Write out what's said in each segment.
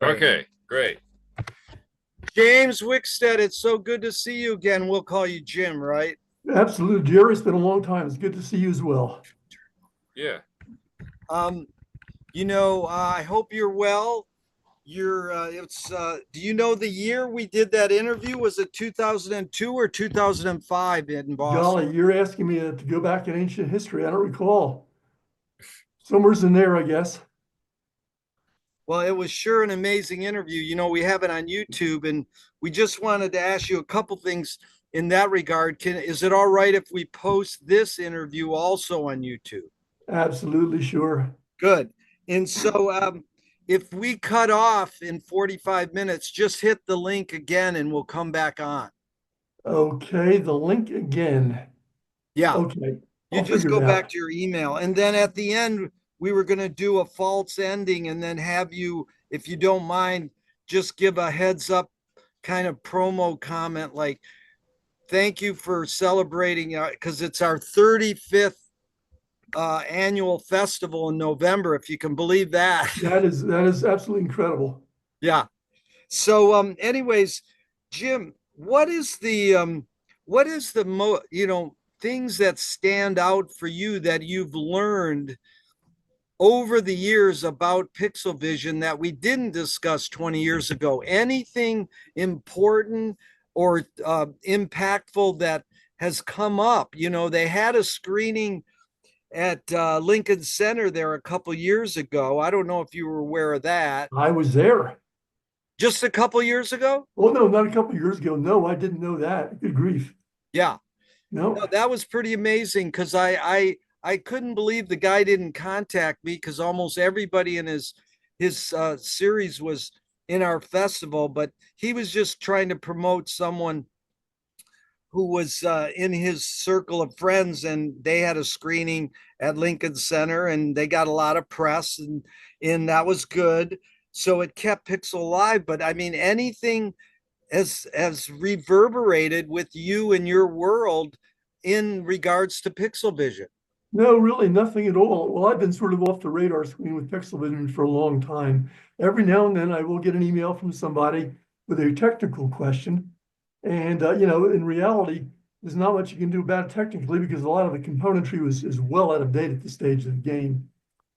Okay, great. James Wickstead, it's so good to see you again. We'll call you Jim, right? Absolutely, Jerry. It's been a long time. It's good to see you as well. Yeah. Um, I hope you're well. Do you know the year we did that interview? Was it 2002 or 2005 in Boston? Golly, you're asking me to go back in ancient history. I don't recall. Somewhere's in there, I guess. Well, it was sure an amazing interview. We have it on YouTube, and we just wanted to ask you a couple things in that regard. Is it all right if we post this interview also on YouTube? Absolutely sure. Good. And so if we cut off in 45 minutes, just hit the link again and we'll come back on. Okay, the link again. Yeah. Okay, You I'll just figure go it back out. to your email. And then at the end, we were going to do a false ending and then have you, if you don't mind, just give a heads up kind of promo comment like, thank you for celebrating because it's our 35th annual festival in November, if you can believe that. That is absolutely incredible. Yeah. So, anyways, Jim, what is the things that stand out for you that you've learned over the years about Pixelvision that we didn't discuss 20 years ago? Anything important or impactful that has come up? They had a screening at Lincoln Center there a couple years ago. I don't know if you were aware of that. I was there. Just a couple years ago? Oh no, not a couple of years ago. No, I didn't know that. Good grief. Yeah. No, No, that was pretty amazing because I couldn't believe the guy didn't contact me because almost everybody in his series was in our festival, but he was just trying to promote someone who was in his circle of friends, and they had a screening at Lincoln Center, and they got a lot of press, and that was good. So it kept Pixel alive. But I mean, anything has reverberated with you and your world in regards to Pixelvision. no, really nothing at all. Well, I've been sort of off the radar screen with Pixelvision for a long time. Every now and then I will get an email from somebody with a technical question. And, in reality, there's not much you can do about it technically because a lot of the componentry is well out of date at this stage of the game.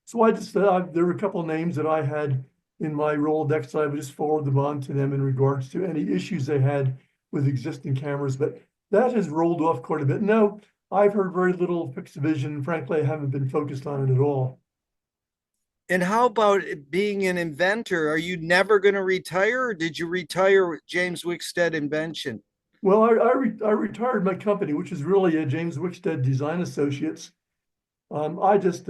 So I just, there were a couple of names that I had in my Rolodex. So I would just forward them on to them in regards to any issues they had with existing cameras. But that has rolled off quite a bit. No, I've heard very little of Pixelvision. Frankly, I haven't been focused on it at all. And how about being an inventor? Are you never going to retire, or did you retire with James Wickstead Invention? Well, I retired my company, which is really a James Wickstead Design Associates. I just,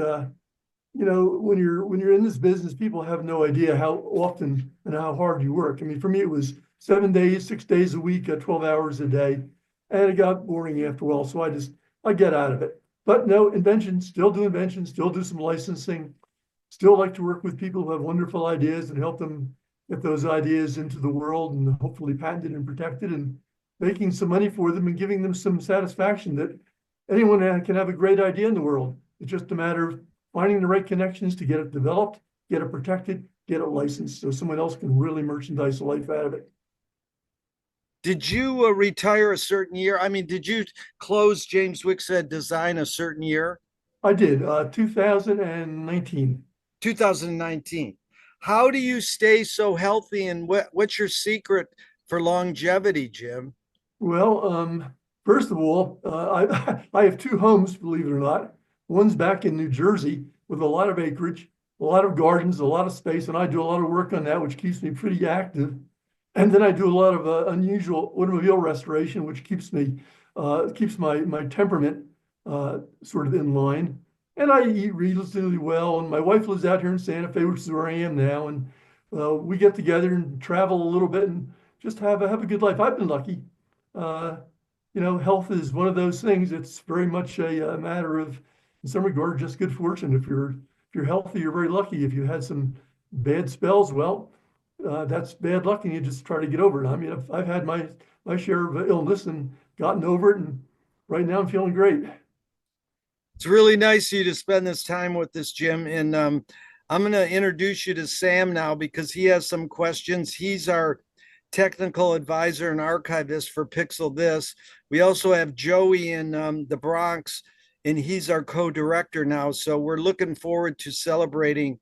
when you're in this business, people have no idea how often and how hard you work. I mean, for me, it was 7 days, 6 days a week, 12 hours a day, and it got boring after a while. So I get out of it. But no, invention, still do some licensing, still like to work with people who have wonderful ideas and help them get those ideas into the world and hopefully patented and protected and making some money for them and giving them some satisfaction that anyone can have a great idea in the world. It's just a matter of finding the right connections to get it developed, get it protected, get it licensed so someone else can really merchandise the life out of it. Did you retire a certain year? I mean, did you close James Wickstead Design a certain year? I did, 2019. 2019. How do you stay so healthy, and what's your secret for longevity, Jim? Well, first of all, I have two homes, believe it or not. One's back in New Jersey with a lot of acreage, a lot of gardens, a lot of space, and I do a lot of work on that, which keeps me pretty active. And then I do a lot of unusual automobile restoration, which keeps my temperament sort of in line. And I eat reasonably well. And my wife lives out here in Santa Fe, which is where I am now. And we get together and travel a little bit and just have a good life. I've been lucky. Uh, Health is one of those things. It's very much a matter of, in some regard, just good fortune. If you're healthy, you're very lucky. If you had some bad spells, well, that's bad luck, and you just try to get over it. I mean, I've had my share of illness and gotten over it, and right now I'm feeling great. It's really nice of you to spend this time with us, Jim. And I'm going to introduce you to Sam now because he has some questions. He's our technical advisor and archivist for Pixel This. We also have Joey in the Bronx, and he's our co-director now. So we're looking forward to celebrating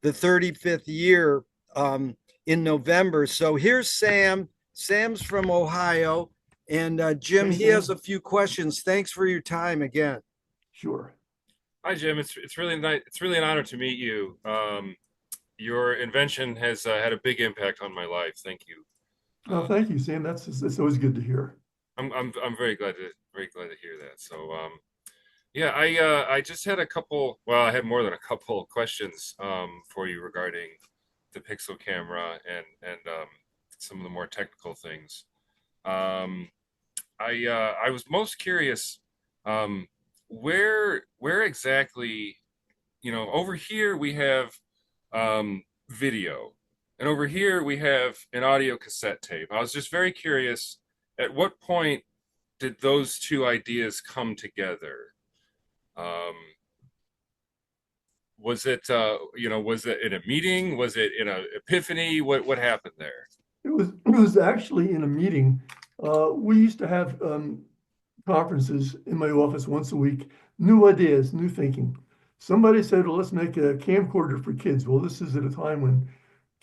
the 35th year in November. So here's Sam. Sam's from Ohio, and Jim, Thanks, he has Sam. a few questions. Thanks for your time again. Sure. Hi, Jim. It's really nice. It's really an honor to meet you. Your invention has had a big impact on my life. Thank you. Oh, thank you, Sam. That's always good to hear. I'm very glad to hear that. So yeah, I just had a couple. Well, I had more than a couple of questions for you regarding the Pixel camera and some of the more technical things. Um, I was most curious where exactly, over here we have video, and over here we have an audio cassette tape. I was just very curious, at what point did those two ideas come together? Um, was it in a meeting? Was it in an epiphany? What happened there? It was actually in a meeting. We used to have conferences in my office once a week, new ideas, new thinking. Somebody said, well, let's make a camcorder for kids. Well, this is at a time when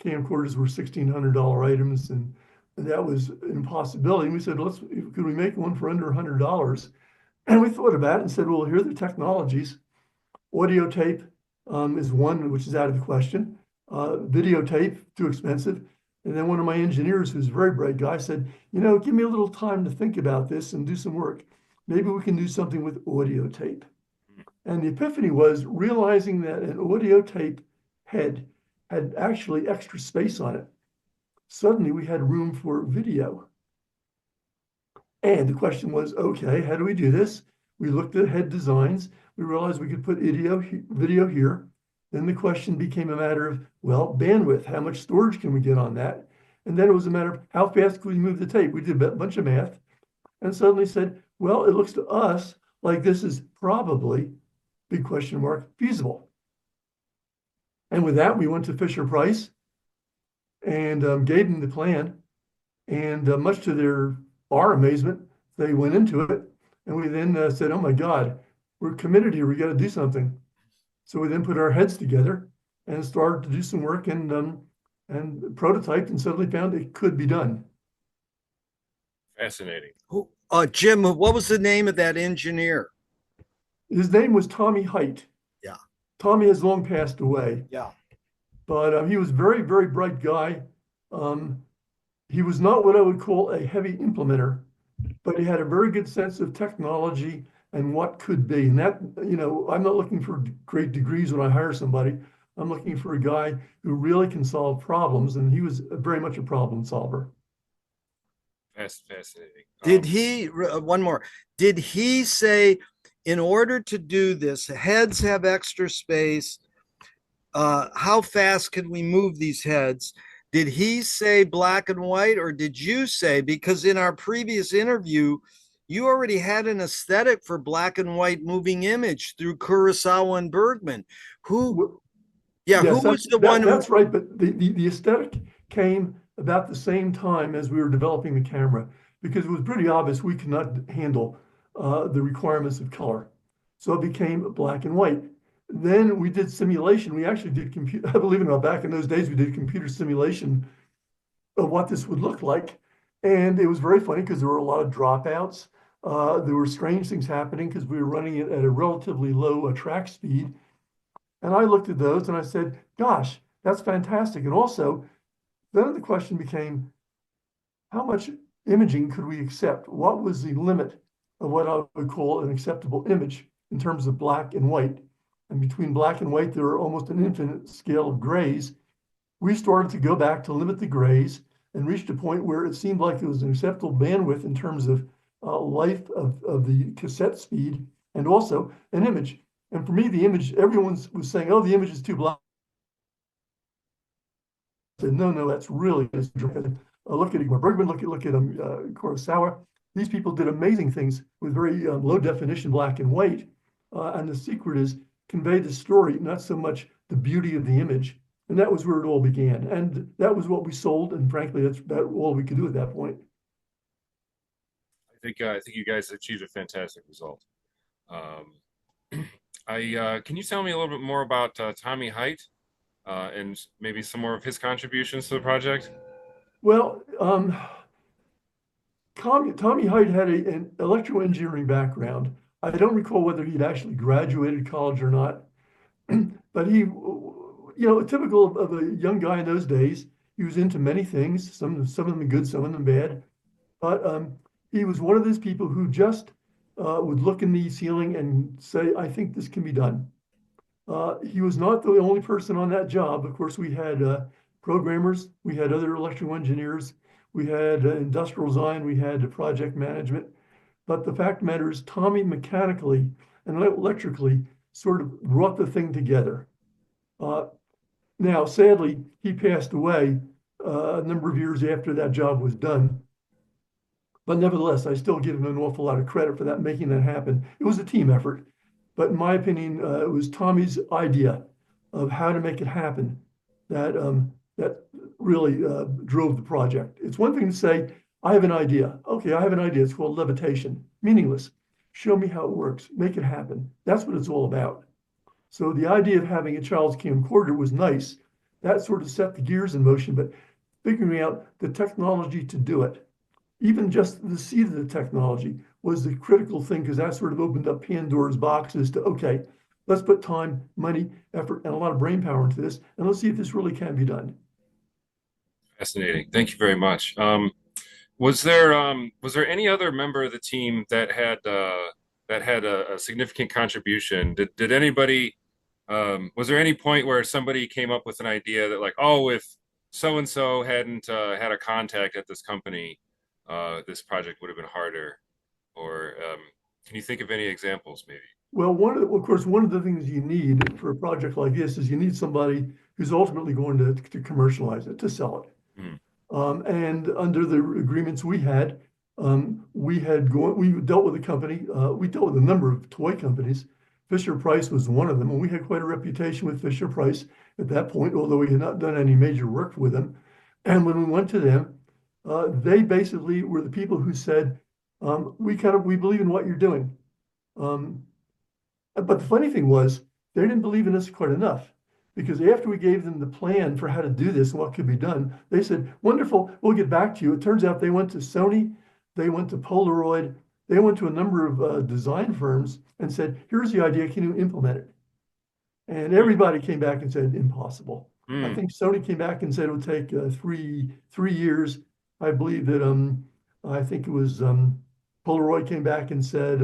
camcorders were $1,600 items, and that was an impossibility. And we said, could we make one for under $100? And we thought about it and said, well, here are the technologies. Audio tape is one, which is out of the question. Videotape, too expensive. And then one of my engineers, who's a very bright guy, said, give me a little time to think about this and do some work. Maybe we can do something with audio tape. And the epiphany was realizing that an audio tape head had actually extra space on it. Suddenly we had room for video. And the question was, okay, how do we do this? We looked at head designs. We realized we could put video here. Then the question became a matter of, well, bandwidth, how much storage can we get on that? And then it was a matter of how fast could we move the tape? We did a bunch of math and suddenly said, well, it looks to us like this is probably, big question mark, feasible. And with that, we went to Fisher-Price and gave them the plan. And much to our amazement, they went into it. And we then said, oh my God, we're committed here. We got to do something. So we then put our heads together and started to do some work and prototyped and suddenly found it could be done. Fascinating. Jim, what was the name of that engineer? His name was Tommy Height. Yeah. Tommy has long passed away. Yeah. But he was a very, very bright guy. He was not what I would call a heavy implementer, but he had a very good sense of technology and what could be. And that, I'm not looking for great degrees when I hire somebody. I'm looking for a guy who really can solve problems. And he was very much a problem solver. That's fascinating. Did he, one more, did he say, in order to do this, heads have extra space, how fast can we move these heads? Did he say black and white, or did you say, because in our previous interview, you already had an aesthetic for black and white moving image through Kurosawa and Bergman. Who was the one who... That's right, but the aesthetic came about the same time as we were developing the camera, because it was pretty obvious we could not handle the requirements of color. So it became black and white. Then we did simulation. We actually did believe it or not, back in those days, we did computer simulation of what this would look like. And it was very funny because there were a lot of dropouts. There were strange things happening because we were running it at a relatively low track speed. And I looked at those and I said, gosh, that's fantastic. And also, then the question became, how much imaging could we accept? What was the limit of what I would call an acceptable image in terms of black and white? And between black and white, there are almost an infinite scale of grays. We started to go back to limit the grays and reached a point where it seemed like it was an acceptable bandwidth in terms of life of the cassette speed and also an image. And for me, the image, everyone was saying, oh, the image is too black. I said, no, that's really look at Igor Bergman, look at Kurosawa. These people did amazing things with very low definition black and white. And the secret is convey the story, not so much the beauty of the image. And that was where it all began. And that was what we sold. And frankly, that's all we could do at that point. I think you guys achieved a fantastic result. Um, can you tell me a little bit more about Tommy Height and maybe some more of his contributions to the project? Well, Tommy Height had an electrical engineering background. I don't recall whether he'd actually graduated college or not, but he, typical of a young guy in those days, he was into many things, some of them good, some of them bad. But he was one of those people who just would look in the ceiling and say, I think this can be done. He was not the only person on that job. Of course, we had programmers, we had other electrical engineers, we had industrial design, we had project management. But the fact of the matter is, Tommy mechanically and electrically sort of brought the thing together. Now, sadly, he passed away a number of years after that job was done. But nevertheless, I still give him an awful lot of credit for that, making that happen. It was a team effort. But in my opinion, it was Tommy's idea of how to make it happen that really drove the project. It's one thing to say, I have an idea. Okay, I have an idea. It's called levitation. Meaningless. Show me how it works. Make it happen. That's what it's all about. So the idea of having a child's camcorder was nice. That sort of set the gears in motion, but figuring out the technology to do it, even just the seed of the technology was the critical thing, because that sort of opened up Pandora's boxes to, okay, let's put time, money, effort, and a lot of brain power into this, and let's see if this really can be done. Fascinating. Thank you very much. Was there any other member of the team that had a significant contribution? Did anybody was there any point where somebody came up with an idea that, like, oh, if so and so hadn't had a contact at this company, this project would have been harder? Or can you think of any examples, maybe? Well, of course, one of the things you need for a project like this is you need somebody who's ultimately going to commercialize it, to sell it. Mm. And under the agreements we had, we dealt with a company, we dealt with a number of toy companies. Fisher Price was one of them, and we had quite a reputation with Fisher Price at that point, although we had not done any major work with them. And when we went to them, they basically were the people who said, we believe in what you're doing. But the funny thing was, they didn't believe in us quite enough, because after we gave them the plan for how to do this and what could be done, they said, wonderful, we'll get back to you. It turns out they went to Sony, they went to Polaroid, they went to a number of design firms and said, here's the idea, can you implement it? And everybody came back and said, impossible. I think Sony came back and said it would take three years. I believe that I think it was Polaroid came back and said,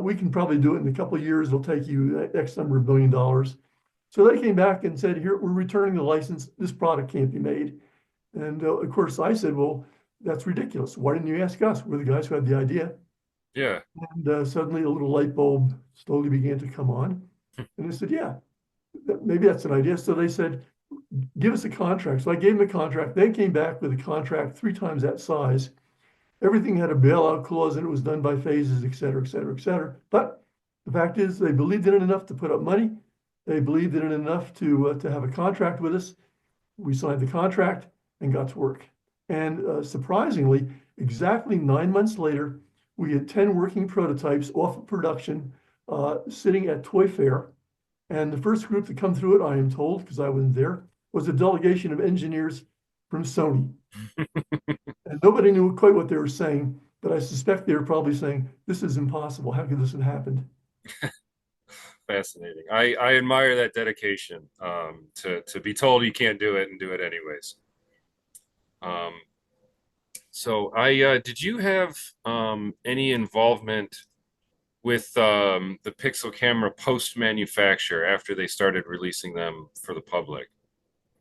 we can probably do it in a couple of years. It'll take you X number of $1 billion. So they came back and said, here, we're returning the license. This product can't be made. And of course, I said, well, that's ridiculous. Why didn't you ask us? We're the guys who had the idea. Yeah. And suddenly a little light bulb slowly began to come on. And I said, yeah, maybe that's an idea. So they said, give us a contract. So I gave them a contract. They came back with a contract 3 times that size. Everything had a bailout clause, and it was done by phases, et cetera, et cetera, et cetera. But the fact is, they believed in it enough to put up money. They believed in it enough to have a contract with us. We signed the contract and got to work. And surprisingly, exactly 9 months later, we had 10 working prototypes off of production, sitting at Toy Fair. And the first group to come through it, I am told, because I wasn't there, was a delegation of engineers from Sony. And nobody knew quite what they were saying, but I suspect they were probably saying, this is impossible. How could this have happened? Fascinating. I admire that dedication, to be told you can't do it and do it anyways. So did you have any involvement with the Pixel camera post-manufacture after they started releasing them for the public?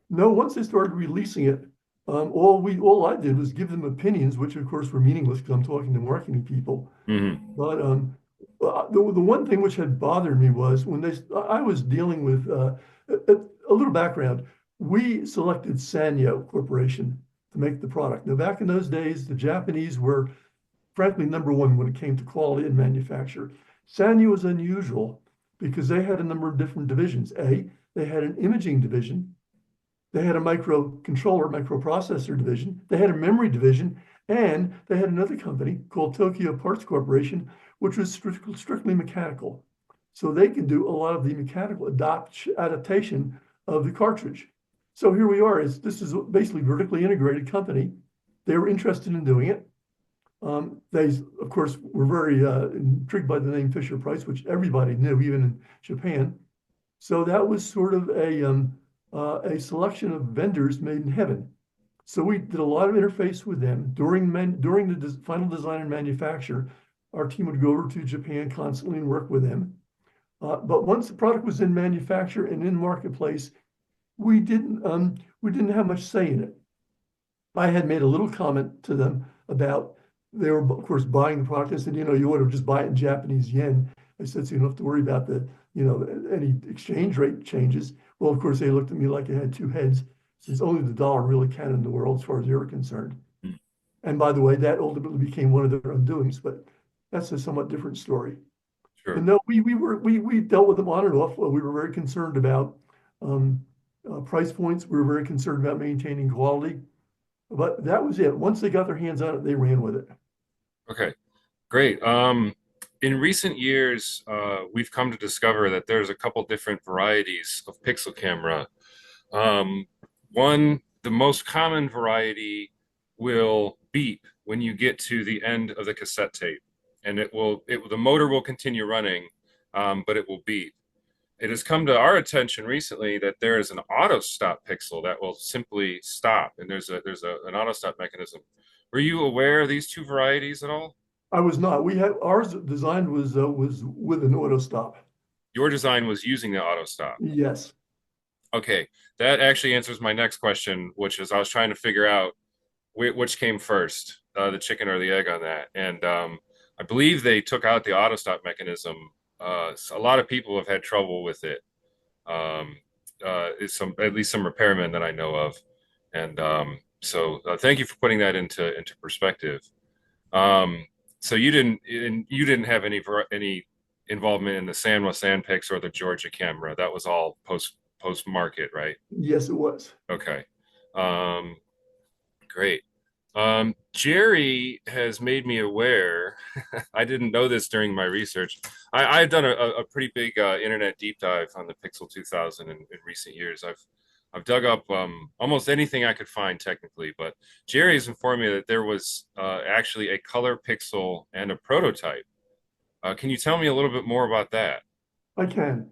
No, once they started releasing it, all I did was give them opinions, which of course were meaningless because I'm talking to marketing people. Mm-hmm. But the one thing which had bothered me was when I was dealing with a little background. We selected Sanyo Corporation to make the product. Now, back in those days, the Japanese were frankly #1 when it came to quality and manufacture. Sanyo was unusual because they had a number of different divisions. They they had an imaging division, they had a microprocessor division, they had a memory division, and they had another company called Tokyo Parts Corporation, which was strictly mechanical. So they can do a lot of the mechanical adaptation of the cartridge. So here we are. This is basically a vertically integrated company. They were interested in doing it. They, of course, were very intrigued by the name Fisher Price, which everybody knew, even in Japan. So that was sort of a selection of vendors made in heaven. So we did a lot of interface with them during the final design and manufacture. Our team would go over to Japan constantly and work with them. But once the product was in manufacture and in marketplace, we didn't have much say in it. I had made a little comment to them about they were, of course, buying the product. I said, you ought to just buy it in Japanese yen. I said, so you don't have to worry about any exchange rate changes. Well, of course, they looked at me like I had two heads, since only the dollar really counted in the world as far as they were concerned. Mm. And by the way, that ultimately became one of their undoings, but that's a somewhat different story. Sure. And no, we dealt with them on and off. We were very concerned about price points. We were very concerned about maintaining quality. But that was it. Once they got their hands on it, they ran with it. Okay, great. In recent years, we've come to discover that there's a couple different varieties of pixel camera. The most common variety will beep when you get to the end of the cassette tape, and the motor will continue running, but it will beep. It has come to our attention recently that there is an auto stop pixel that will simply stop, and there's an auto stop mechanism. Were you aware of these two varieties at all? I was not. Ours design was with an auto stop. Your design was using the auto stop. Yes. Okay, that actually answers my next question, which is I was trying to figure out which came first, the chicken or the egg on that. And I believe they took out the auto stop mechanism. A lot of people have had trouble with it. At least some repairmen that I know of. And so thank you for putting that into perspective. So you didn't have any involvement in the Sanwa Sandpix or the Georgia camera. That was all post market, right? Yes, it was. Okay. Great. Jerry has made me aware. I didn't know this during my research. I've done a pretty big internet deep dive on the Pixel 2000 in recent years. I've dug up almost anything I could find technically, but Jerry has informed me that there was actually a color pixel and a prototype. Can you tell me a little bit more about that? I can.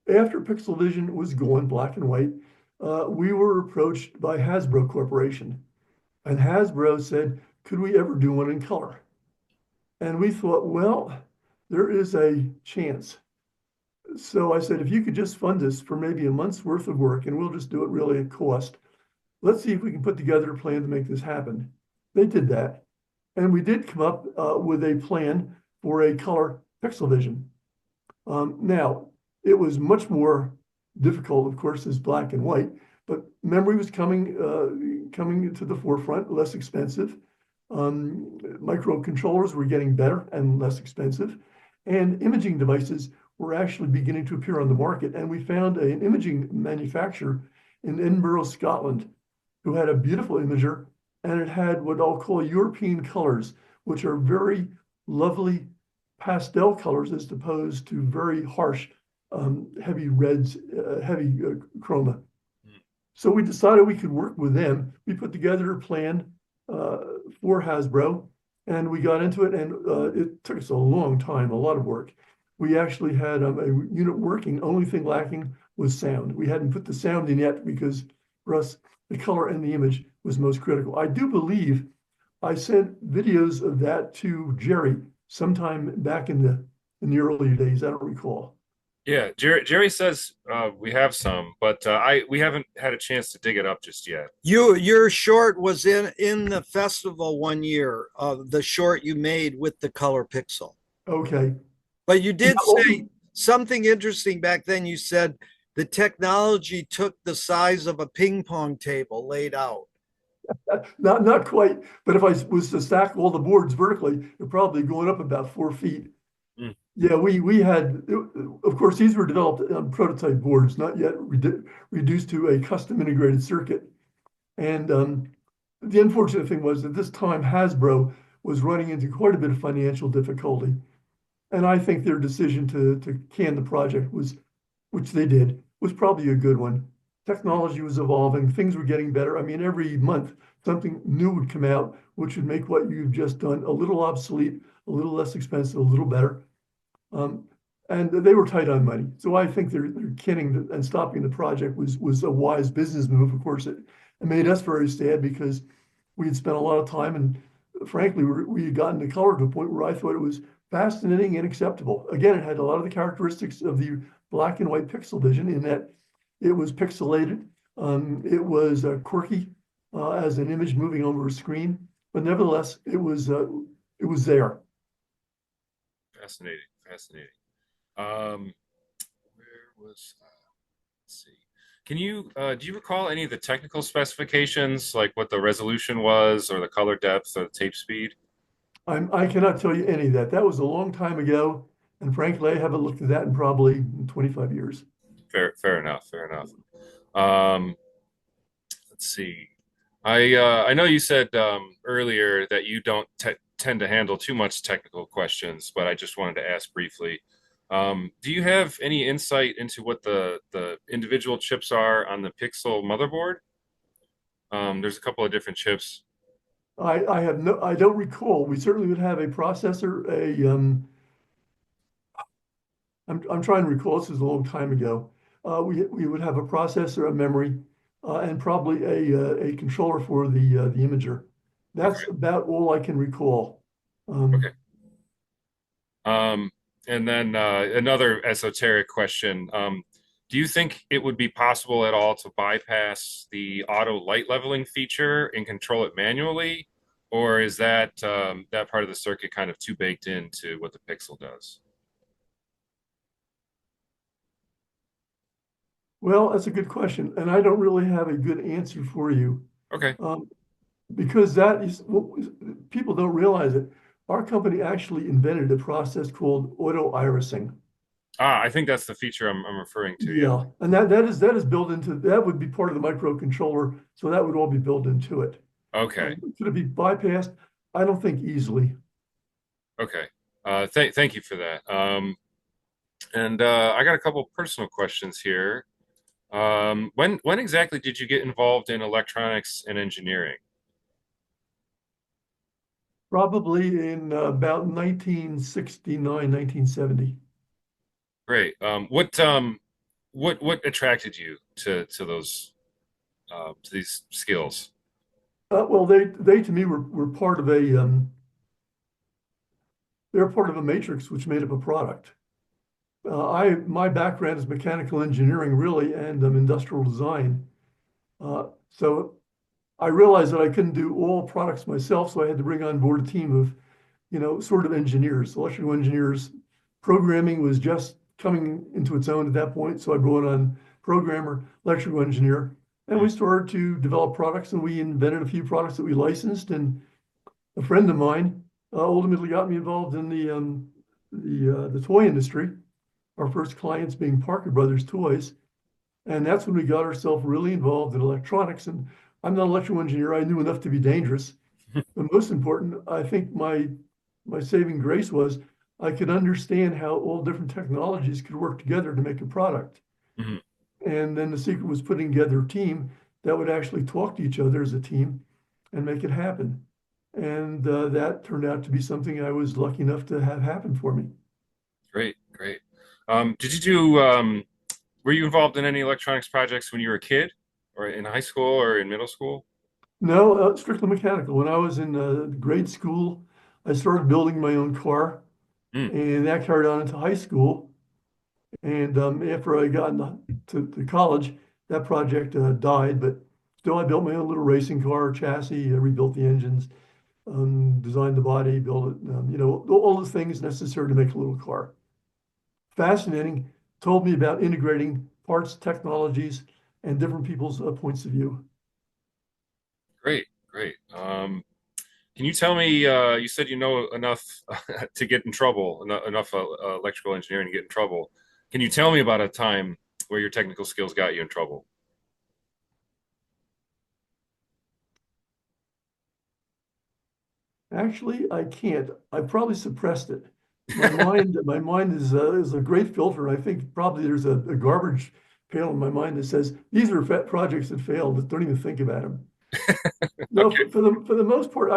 After Pixelvision was going black and white, we were approached by Hasbro Corporation. And Hasbro said, could we ever do one in color? And we thought, well, there is a chance. So I said, if you could just fund us for maybe a month's worth of work, and we'll just do it really at cost. Let's see if we can put together a plan to make this happen. They did that. And we did come up with a plan for a color Pixelvision. Now, it was much more difficult, of course, as black and white, but memory was coming to the forefront, less expensive. Microcontrollers were getting better and less expensive. And imaging devices were actually beginning to appear on the market. And we found an imaging manufacturer in Edinburgh, Scotland, who had a beautiful imager, and it had what I'll call European colors, which are very lovely pastel colors as opposed to very harsh, heavy reds, heavy chroma. So we decided we could work with them. We put together a plan for Hasbro, and we got into it, and it took us a long time, a lot of work. We actually had a unit working. Only thing lacking was sound. We hadn't put the sound in yet because for us, the color and the image was most critical. I do believe I sent videos of that to Jerry sometime back in the earlier days. I don't recall. Yeah, Jerry says we have some, but we haven't had a chance to dig it up just yet. Your short was in the festival one year, the short you made with the color pixel. Okay. But you did say something interesting back then. You said the technology took the size of a ping pong table laid out. Not quite, but if I was to stack all the boards vertically, they're probably going up about 4 feet. Mm, Yeah, we had, of course, these were developed on prototype boards, not yet reduced to a custom integrated circuit. And the unfortunate thing was at this time, Hasbro was running into quite a bit of financial difficulty. And I think their decision to can the project was, which they did, was probably a good one. mm, Technology was evolving, things were getting better. I mean, every month something new would come out, which would make what you've just done a little obsolete, a little less expensive, a little better. Um, and they were tight on money. So I think they're kidding and stopping the project was a wise business move. Of course, it made us very sad because we had spent a lot of time and frankly, we had gotten the color to a point where I thought it was fascinating and acceptable. Again, it had a lot of the characteristics of the black and white Pixelvision in that it was pixelated. It was quirky as an image moving over a screen, but nevertheless, it was there. fascinating, fascinating. Um, where was let's see. Can you do you recall any of the technical specifications, like what the resolution was, or the color depth, or the tape speed? I cannot tell you any of that. That was a long time ago, and frankly, I haven't looked at that in probably 25 years. Fair enough, fair enough. Um, let's see. I know you said earlier that you don't tend to handle too much technical questions, but I just wanted to ask briefly. Do you have any insight into what the individual chips are on the Pixel motherboard? There's a couple of different chips. I have no, I don't recall. We certainly would have a processor, I'm trying to recall, this is a long time ago. We would have a processor, a memory, and probably a controller for the imager. That's Okay, about all I can recall. Um, okay. Um, and then another esoteric question. Do you think it would be possible at all to bypass the auto light leveling feature and control it manually? Or is that that part of the circuit kind of too baked into what the Pixel does? well, that's a good question, and I don't really have a good answer for you. Okay. Um, because that is, people don't realize it. Our company actually invented a process called auto irising. Ah, I think that's the feature I'm referring to. Yeah. Yeah, and that is built into, that would be part of the microcontroller, so that would all be built into it. Okay. Could it be bypassed? I don't think easily. Okay. Thank you for that. And I got a couple personal questions here. When exactly did you get involved in electronics and engineering? Probably in about 1969, 1970. Great. What attracted you to those to these skills? Well, they to me were part of they're part of a matrix which made up a product. My background is mechanical engineering really and industrial design. So I realized that I couldn't do all products myself, so I had to bring on board a team of, sort of engineers, electrical engineers. Programming was just coming into its own at that point, so I brought on programmer, electrical engineer, and Mm, we started to develop products, and we invented a few products that we licensed. And a friend of mine ultimately got me involved in the toy industry. Our first clients being Parker Brothers Toys, and that's when we got ourselves really involved in electronics. And I'm not an electrical engineer. I knew enough to be dangerous. But most important, I think my saving grace was I could understand how all different technologies could work together to make a product. mhm. And then the secret was putting together a team that would actually talk to each other as a team and make it happen. And that turned out to be something I was lucky enough to have happen for me. Great, great. Did you do were you involved in any electronics projects when you were a kid, or in high school, or in middle school? No, strictly mechanical. When I was in grade school, I started building my own car, Mm, and that carried on into high school. And after I got to college, that project died. But still, I built my own little racing car chassis. I rebuilt the engines, designed the body, built it. All the things necessary to make a little car. Fascinating. Told me about integrating parts, technologies, and different people's points of view. great, great. Can you tell me? You said you know enough to get in trouble, enough electrical engineering to get in trouble. Can you tell me about a time where your technical skills got you in trouble? Actually, I can't. I probably suppressed it. My mind is a great filter. I think probably there's a garbage pail in my mind that says these are projects that failed. That don't even think about them. No, Okay. for the most part,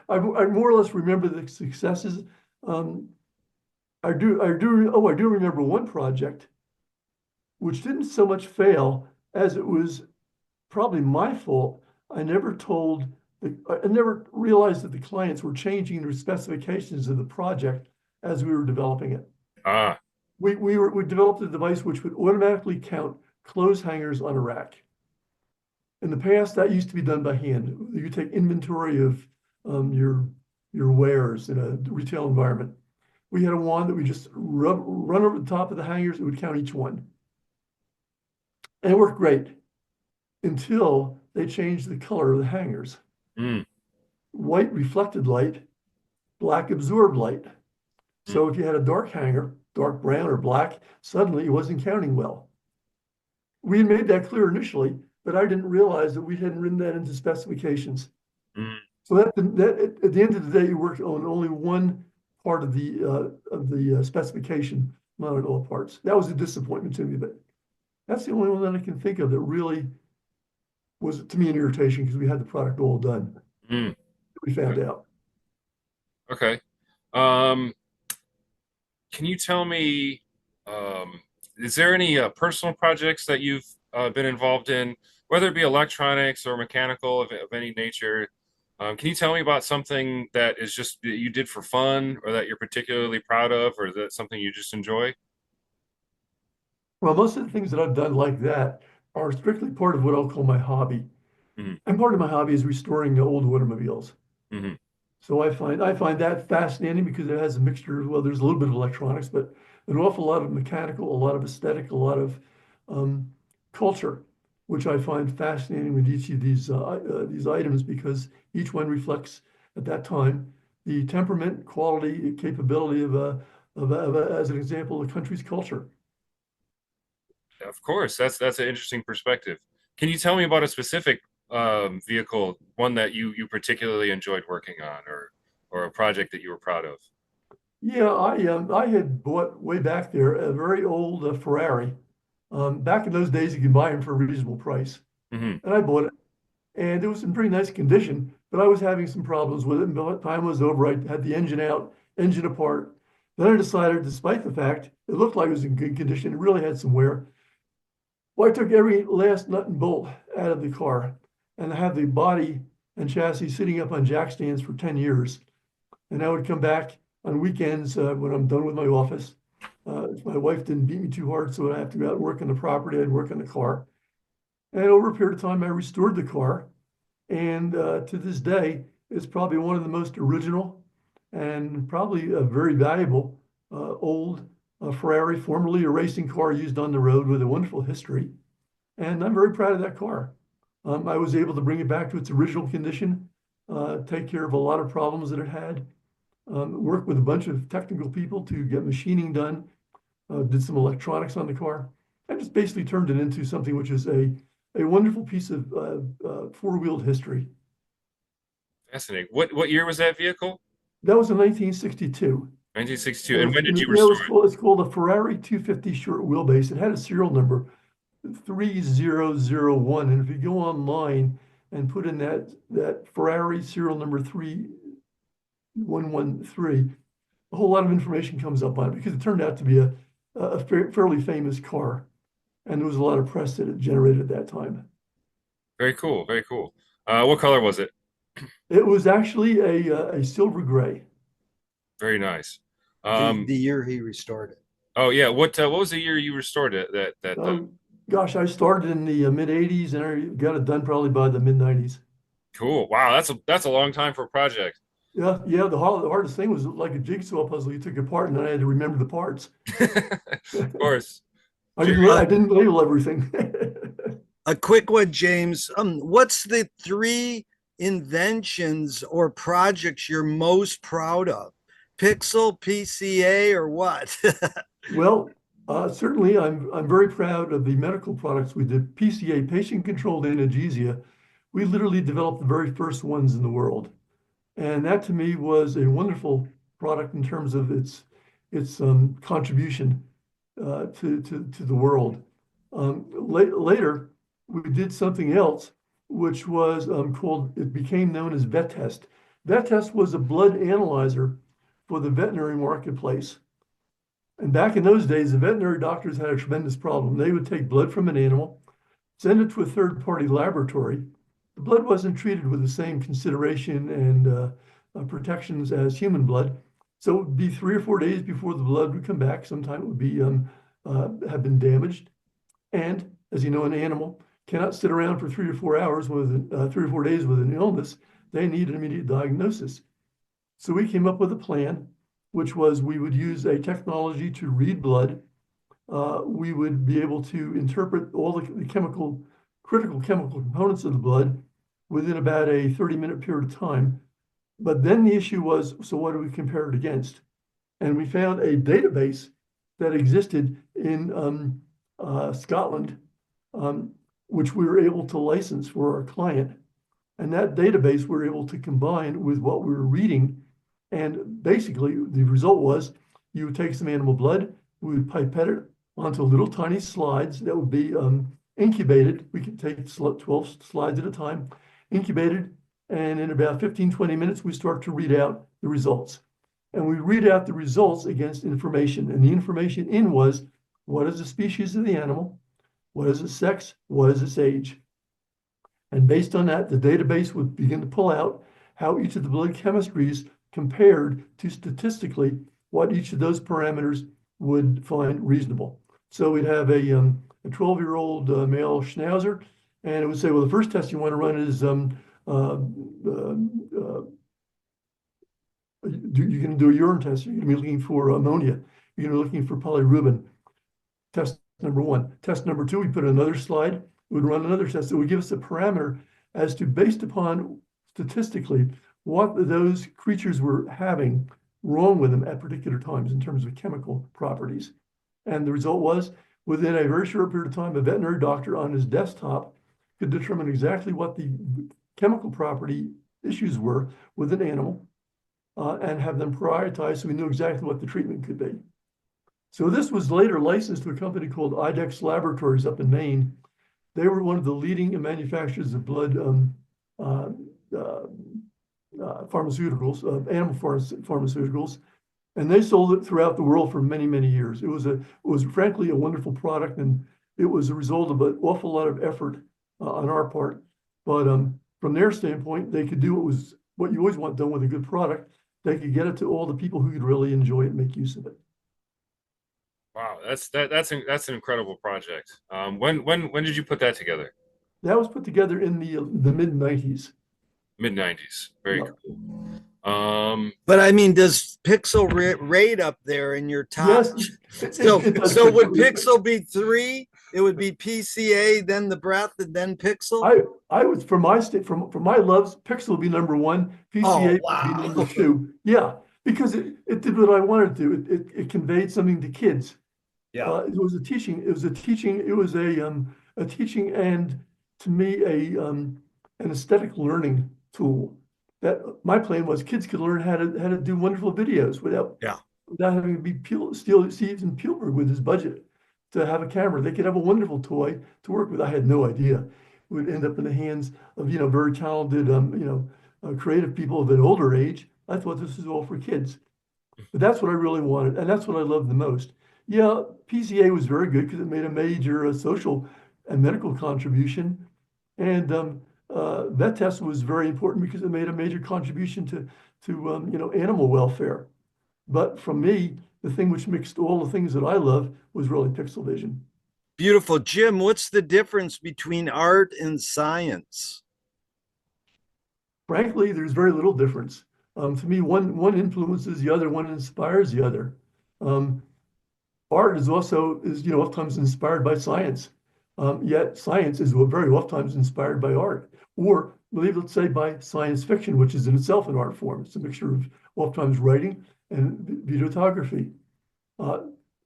I more or less remember the successes. Um, I do remember one project which didn't so much fail as it was probably my fault. I never realized that the clients were changing their specifications of the project as we were developing it. Ah, We developed a device which would automatically count clothes hangers on a rack. In the past, that used to be done by hand. You take inventory of your wares in a retail environment. We had a wand that we just run over the top of the hangers. It would count each one, and it worked great until they changed the color of the hangers. mm, White reflected light, black absorbed light. mm, So if you had a dark hanger, dark brown or black, suddenly it wasn't counting well. We had made that clear initially, but I didn't realize that we hadn't written that into specifications. mm. So that at the end of the day, you work on only one part of the specification, not on all parts. That was a disappointment to me, but that's the only one that I can think of that really was to me an irritation because we had the product all done. Mm. We found out. Okay. Um, can you tell me, is there any personal projects that you've been involved in, whether it be electronics or mechanical of any nature? Can you tell me about something that is just that you did for fun, or that you're particularly proud of, or that something you just enjoy? Well, most of the things that I've done like that are strictly part of what I'll call my hobby. Hmm. And part of my hobby is restoring the old automobiles. Hmm. So I find that fascinating because it has a mixture of, well, there's a little bit of electronics, but an awful lot of mechanical, a lot of aesthetic, a lot of um, culture, which I find fascinating with each of these items because each one reflects at that time the temperament, quality, capability as an example, the country's culture. Of course, that's an interesting perspective. Can you tell me about a specific vehicle, one that you particularly enjoyed working on, or a project that you were proud of? Yeah, I had bought way back there a very old Ferrari. Back in those days, you could buy them for a reasonable price, Hmm. and I bought it, and it was in pretty nice condition. But I was having some problems with it, and by the time was over, I had the engine out, engine apart. Then I decided, despite the fact it looked like it was in good condition, it really had some wear. Well, I took every last nut and bolt out of the car, and I had the body and chassis sitting up on jack stands for 10 years. And I would come back on weekends when I'm done with my office. If my wife didn't beat me too hard, so I have to go out and work on the property, I'd work on the car. And over a period of time, I restored the car. And to this day, it's probably one of the most original and probably a very valuable old Ferrari, formerly a racing car used on the road with a wonderful history. And I'm very proud of that car. I was able to bring it back to its original condition, take care of a lot of problems that it had, worked with a bunch of technical people to get machining done, did some electronics on the car, and just basically turned it into something which is a wonderful piece of four-wheeled history. Fascinating. What year was that vehicle? That was in 1962. 1962. And And when did you yeah, restore it's called a Ferrari 250 short wheelbase. It had a serial number 3001. And if you go online and put in that Ferrari serial number 3113, a whole lot of information comes up on it because it turned out to be a fairly famous car. And there was a lot of press that it generated at that time. Very cool. Very cool. What color was it? It was actually a silver gray. Very nice. the Um, the year he restored it. oh yeah. What was the year you restored it? That Gosh, I started in the mid 80s and I got it done probably by the mid 90s. cool. Wow, that's a long time for a project. Yeah, yeah. The hardest thing was like a jigsaw puzzle. You took it apart, and then I had to remember the parts. Of course. I didn't label everything. A quick one, James. What's the three inventions or projects you're most proud of? Pixel, PCA, or what? Well, certainly I'm very proud of the medical products we did. PCA, patient-controlled analgesia. We literally developed the very first ones in the world. And that to me was a wonderful product in terms of its contribution to the world. Later, we did something else, which was it became known as VetTest. VetTest was a blood analyzer for the veterinary marketplace. And back in those days, the veterinary doctors had a tremendous problem. They would take blood from an animal, send it to a third-party laboratory. The blood wasn't treated with the same consideration and protections as human blood. So it would be 3 or 4 days before the blood would come back. Sometime it would be have been damaged. And as you know, an animal cannot sit around for 3 or 4 hours with 3 or 4 days with an illness. They need an immediate diagnosis. So we came up with a plan, which was we would use a technology to read blood. We would be able to interpret all the critical chemical components of the blood within about a 30-minute period of time. But then the issue was, so what do we compare it against? And we found a database that existed in Scotland, which we were able to license for our client. And that database we were able to combine with what we were reading. And basically, the result was you would take some animal blood, we would pipette it onto little tiny slides that would be incubated. We could take 12 slides at a time, incubated, and in about 15-20 minutes, we start to read out the results. And we read out the results against information. And the information in was, what is the species of the animal? What is its sex? What is its age? And based on that, the database would begin to pull out how each of the blood chemistries compared to statistically what each of those parameters would find reasonable. So we'd have a 12-year-old male schnauzer, and it would say, well, the first test you want to run is you're going to do a urine test. You're going to be looking for ammonia. You're going to be looking for polyrubin. Test number 1. Test number 2, we put another slide. We would run another test. It would give us a parameter as to, based upon statistically, what those creatures were having wrong with them at particular times in terms of chemical properties. And the result was, within a very short period of time, a veterinary doctor on his desktop could determine exactly what the chemical property issues were with an animal and have them prioritized so we knew exactly what the treatment could be. So this was later licensed to a company called IDEX Laboratories up in Maine. They were one of the leading manufacturers of blood pharmaceuticals, animal pharmaceuticals, and they sold it throughout the world for many, many years. It was frankly a wonderful product, and it was a result of an awful lot of effort on our part. But from their standpoint, they could do what you always want done with a good product. They could get it to all the people who could really enjoy it and make use of it. Wow, that's an incredible project. When did you put that together? That was put together in the mid-90s. Mid-90s. Very Yeah. cool. But I mean, does Pixel rate up there in your top? Yes, So would Pixel be 3? It would be PCA, then the Breath, and then Pixel. I was for my loves, Pixel would be number 1, PCA would be number 2. Yeah, because it did what I wanted to do. It conveyed something to kids. Yeah. It was a teaching and, to me, an aesthetic learning tool. That my plan was kids could learn how to do wonderful videos without having to be steal Steven Spielberg with his budget to have a camera. They could have a wonderful toy to work with. I had no idea it would end up in the hands of very talented creative people of an older age. I thought this was all for kids, but that's what I really wanted, and that's what I loved the most. Yeah, PCA was very good because it made a major social and medical contribution, and that test was very important because it made a major contribution to animal welfare. But for me, the thing which mixed all the things that I love was really Pixelvision. Beautiful. Jim, what's the difference between art and science? Frankly, there's very little difference. To me, one influences the other, one inspires the other. Art is oftentimes inspired by science. Yet science is very oftentimes inspired by art. or let's say by science fiction, which is in itself an art form. It's a mixture of oftentimes writing and videography. Uh,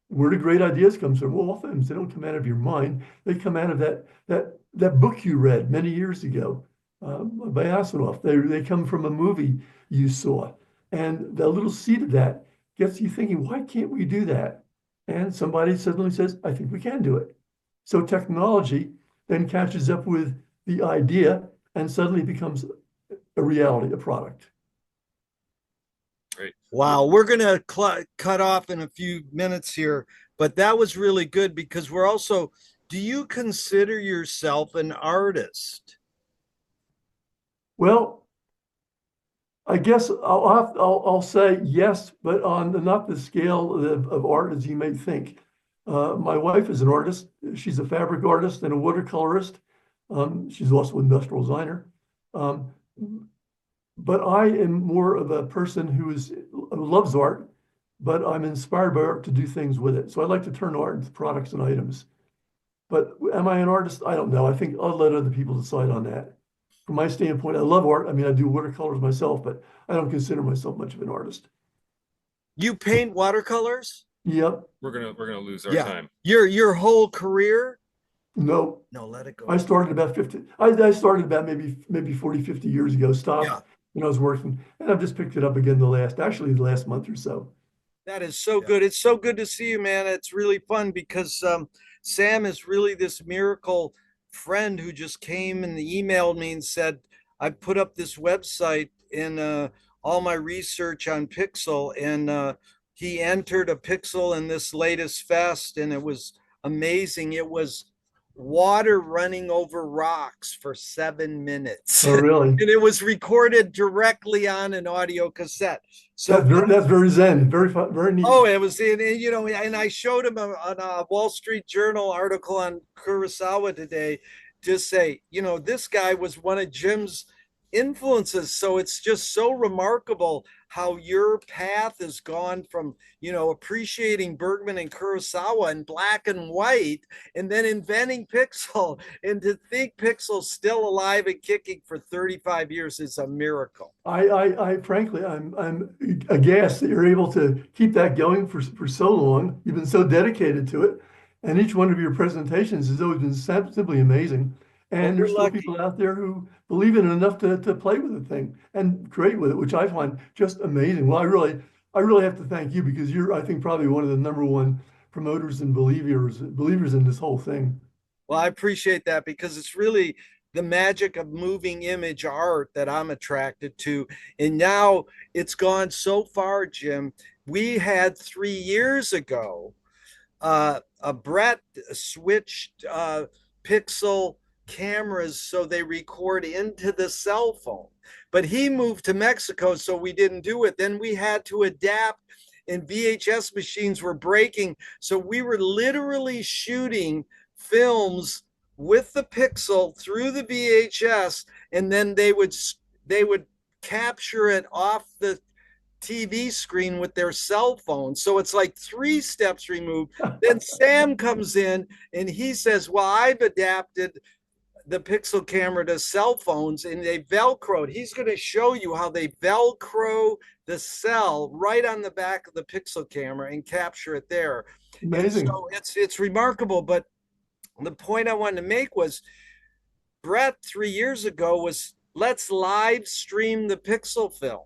where do great ideas come from? Well, oftentimes they don't come out of your mind. They come out of that book you read many years ago by Asimov. They come from a movie you saw, and the little seed of that gets you thinking, why can't we do that? And somebody suddenly says, I think we can do it. So technology then catches up with the idea and suddenly becomes a reality, a product. Right. Wow, we're going to cut off in a few minutes here, but that was really good because we're also, do you consider yourself an artist? Well, I guess I'll say yes, but on not the scale of art as you may think. My wife is an artist. She's a fabric artist and a watercolorist. She's also an industrial designer. Um, but I am more of a person who loves art, but I'm inspired by art to do things with it. So I like to turn art into products and items. But am I an artist? I don't know. I think I'll let other people decide on that. From my standpoint, I love art. I mean, I do watercolors myself, but I don't consider myself much of an artist. You paint watercolors? Yep. We're gonna lose our Yeah. time. Your whole career? No. No, let it I go. started about 50. I started about maybe 40, 50 years ago, stopped Yeah. when I was working, and I've just picked it up again actually the last month or so. That is so Yeah. good. It's so good to see you, man. It's really fun because Sam is really this miracle friend who just came and emailed me and said, I put up this website in all my research on Pixel, and he entered a Pixel in this latest fest, and it was amazing. It was water running over rocks for 7 minutes. Oh, really? And it was recorded directly on an audio cassette. So That's very zen, very fun, very neat. oh, it was you know, and I showed him a Wall Street Journal article on Kurosawa today to say, you know, this guy was one of Jim's influences. So it's just so remarkable how your path has gone from, you know, appreciating Bergman and Kurosawa in black and white and then inventing Pixel. And to think Pixel's still alive and kicking for 35 years is a miracle. I frankly, I'm aghast that you're able to keep that going for so long. You've been so dedicated to it, and each one of your presentations has always been simply amazing. Well, And we're there's still lucky. people out there who believe in it enough to play with the thing and create with it, which I find just amazing. Well, I really have to thank you because you're, I think, probably one of the number one promoters and believers in this whole thing. Well, I appreciate that because it's really the magic of moving image art that I'm attracted to. And now it's gone so far, Jim. We had 3 years ago, Brett switched Pixel cameras so they record into the cell phone. But he moved to Mexico, so we didn't do it. Then we had to adapt, and VHS machines were breaking. So we were literally shooting films with the Pixel through the VHS, and then they would capture it off the TV screen with their cell phone. So it's like 3 steps removed. Then Sam comes in and he says, well, I've adapted the Pixel camera to cell phones and they Velcroed. He's going to show you how they Velcro the cell right on the back of the Pixel camera and capture it there. And Amazing. so it's remarkable. But the point I wanted to make was Brett 3 years ago was let's live stream the Pixel Film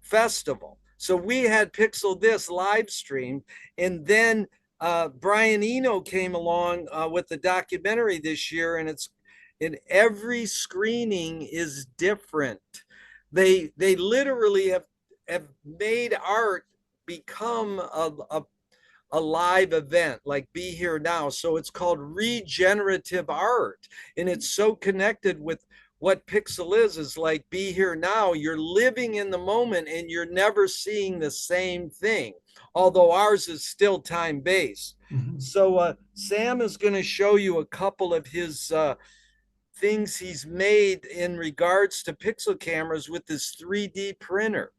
Festival. So we had Pixel This live stream, and then Brian Eno came along with the documentary this year, and it's in every screening is different. They literally have made art become a live event like Be Here Now. So it's called regenerative art. And it's so connected with what Pixel is like Be Here Now. You're living in the moment and you're never seeing the same thing, although ours is still time based. Mhm. So Sam is going to show you a couple of his things he's made in regards to Pixel cameras with this 3D printer.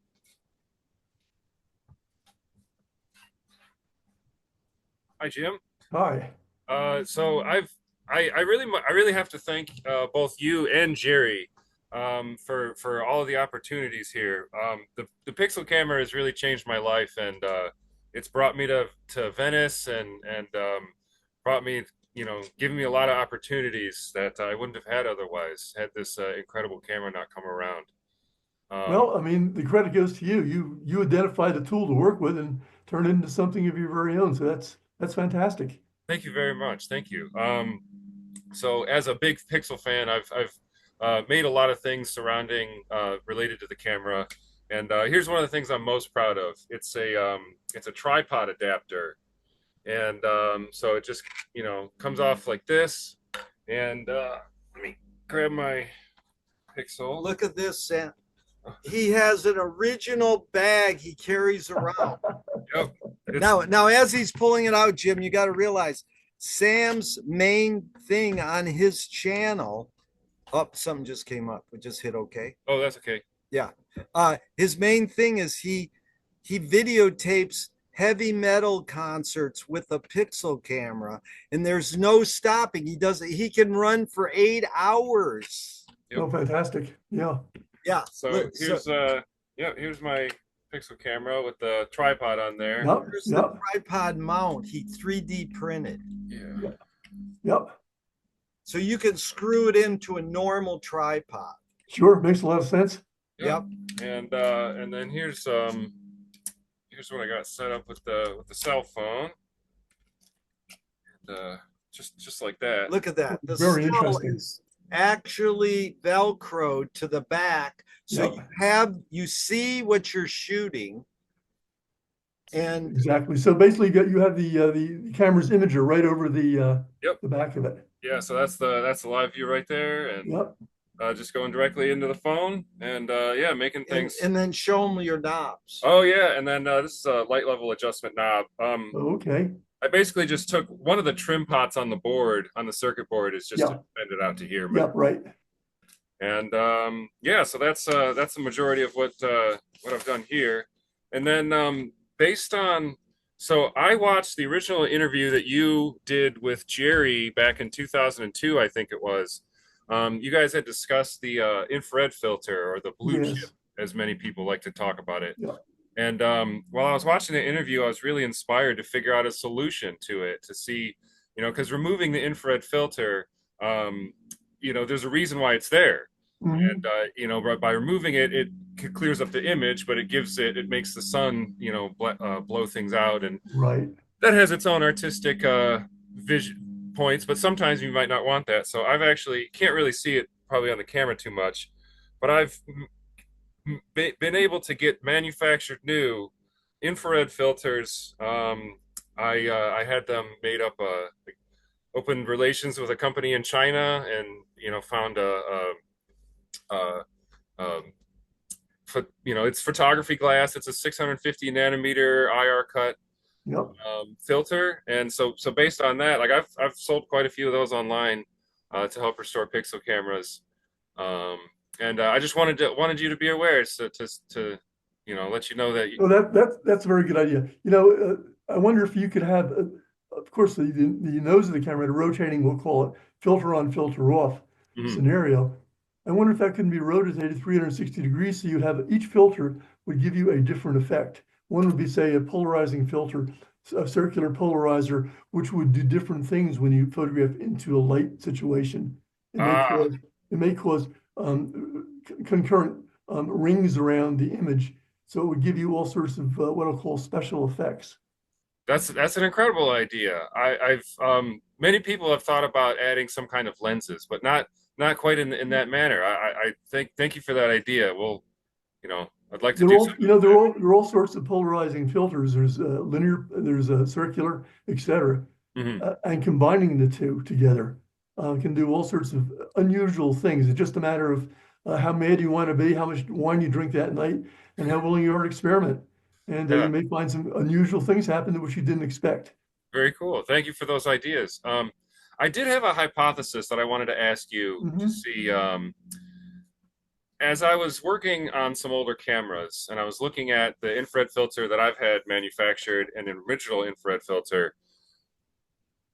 Hi, Jim. Hi. So I really have to thank both you and Jerry for all of the opportunities here. The Pixel camera has really changed my life, and it's brought me to Venice and brought me, given me a lot of opportunities that I wouldn't have had otherwise had this incredible camera not come around. Um, Well, I mean, the credit goes to you. You identify the tool to work with and turn it into something of your very own. So that's fantastic. Thank you very much. Thank you. So as a big Pixel fan, I've made a lot of things surrounding related to the camera, and here's one of the things I'm most proud of. It's a tripod adapter, and so it just comes off like this. And let me grab my Pixel. Look at this, Sam. He has an original bag he carries around. Yep. Now, as he's pulling it out, Jim, you got to realize Sam's main thing on his channel. Oh, something just came up. We just hit OK. Oh, that's okay. Yeah. His main thing is he videotapes heavy metal concerts with a Pixel camera, and there's no stopping. He can run for 8 hours. Yep. Oh, fantastic. Yeah. Yeah. So here's my Pixel camera with the tripod on there. Yep. Here's Yep. the tripod mount he 3D printed. Yeah. Yep. So you can screw it into a normal tripod. Sure. Makes a lot of sense. Yep. And then here's what I got set up with the cell phone. And, just like that. Look at that. The Very cell interesting. is actually Velcroed to the back. So Yep. you see what you're shooting. And Exactly. So basically, you have the camera's imager right over the Yep. the back of it. Yeah, so that's the live view right there, and Yep. just going directly into the phone, and yeah, making things. and then show them your knobs. Oh yeah, and then this is a light level adjustment knob. Okay. I basically just took one of the trim pots on the board, on the circuit board, is just to bend it out to here. Yep. Right. And yeah, so that's the majority of what I've done here. And then based on, so I watched the original interview that you did with Jerry back in 2002, I think it was. You guys had discussed the infrared filter, or the blue chip, as many people like to talk about it. Yeah. And while I was watching the interview, I was really inspired to figure out a solution to it, to see, because removing the infrared filter, there's a reason why it's there. Mm-hmm. And by removing it, it clears up the image, but it makes the sun, blow things out, and Right. that has its own artistic vision points. But sometimes you might not want that. So I've actually can't really see it probably on the camera too much, but I've been able to get manufactured new infrared filters. I had them made up. Opened relations with a company in China, and found it's photography glass. It's a 650 nanometer IR cut filter, and so based on that, like I've sold quite a few of those online to help restore Pixel cameras, and I just wanted you to be aware, to let you know that. Well, that's a very good idea. I wonder if you could have, of course, the nose of the camera, a rotating, we'll call it filter on, filter off scenario. I wonder if that can be rotated 360 degrees, so you'd have each filter would give you a different effect. One would be, say, a polarizing filter, a circular polarizer, which would do different things when you photograph into a light situation. It may cause concurrent rings around the image, so it would give you all sorts of what I'll call special effects. That's an incredible idea. I've many people have thought about adding some kind of lenses, but not quite in that manner. I thank you for that idea. Well, I'd like to do something. There are all sorts of polarizing filters. There's linear, there's circular, etc. And combining the two together can do all sorts of unusual things. It's just a matter of how mad you want to be, how much wine you drink that night, and how willing you are to experiment. And you may find some unusual things happen which you didn't expect. Very cool. Thank you for those ideas. I did have a hypothesis that I wanted to ask you to see. As I was working on some older cameras, and I was looking at the infrared filter that I've had manufactured, and an original infrared filter,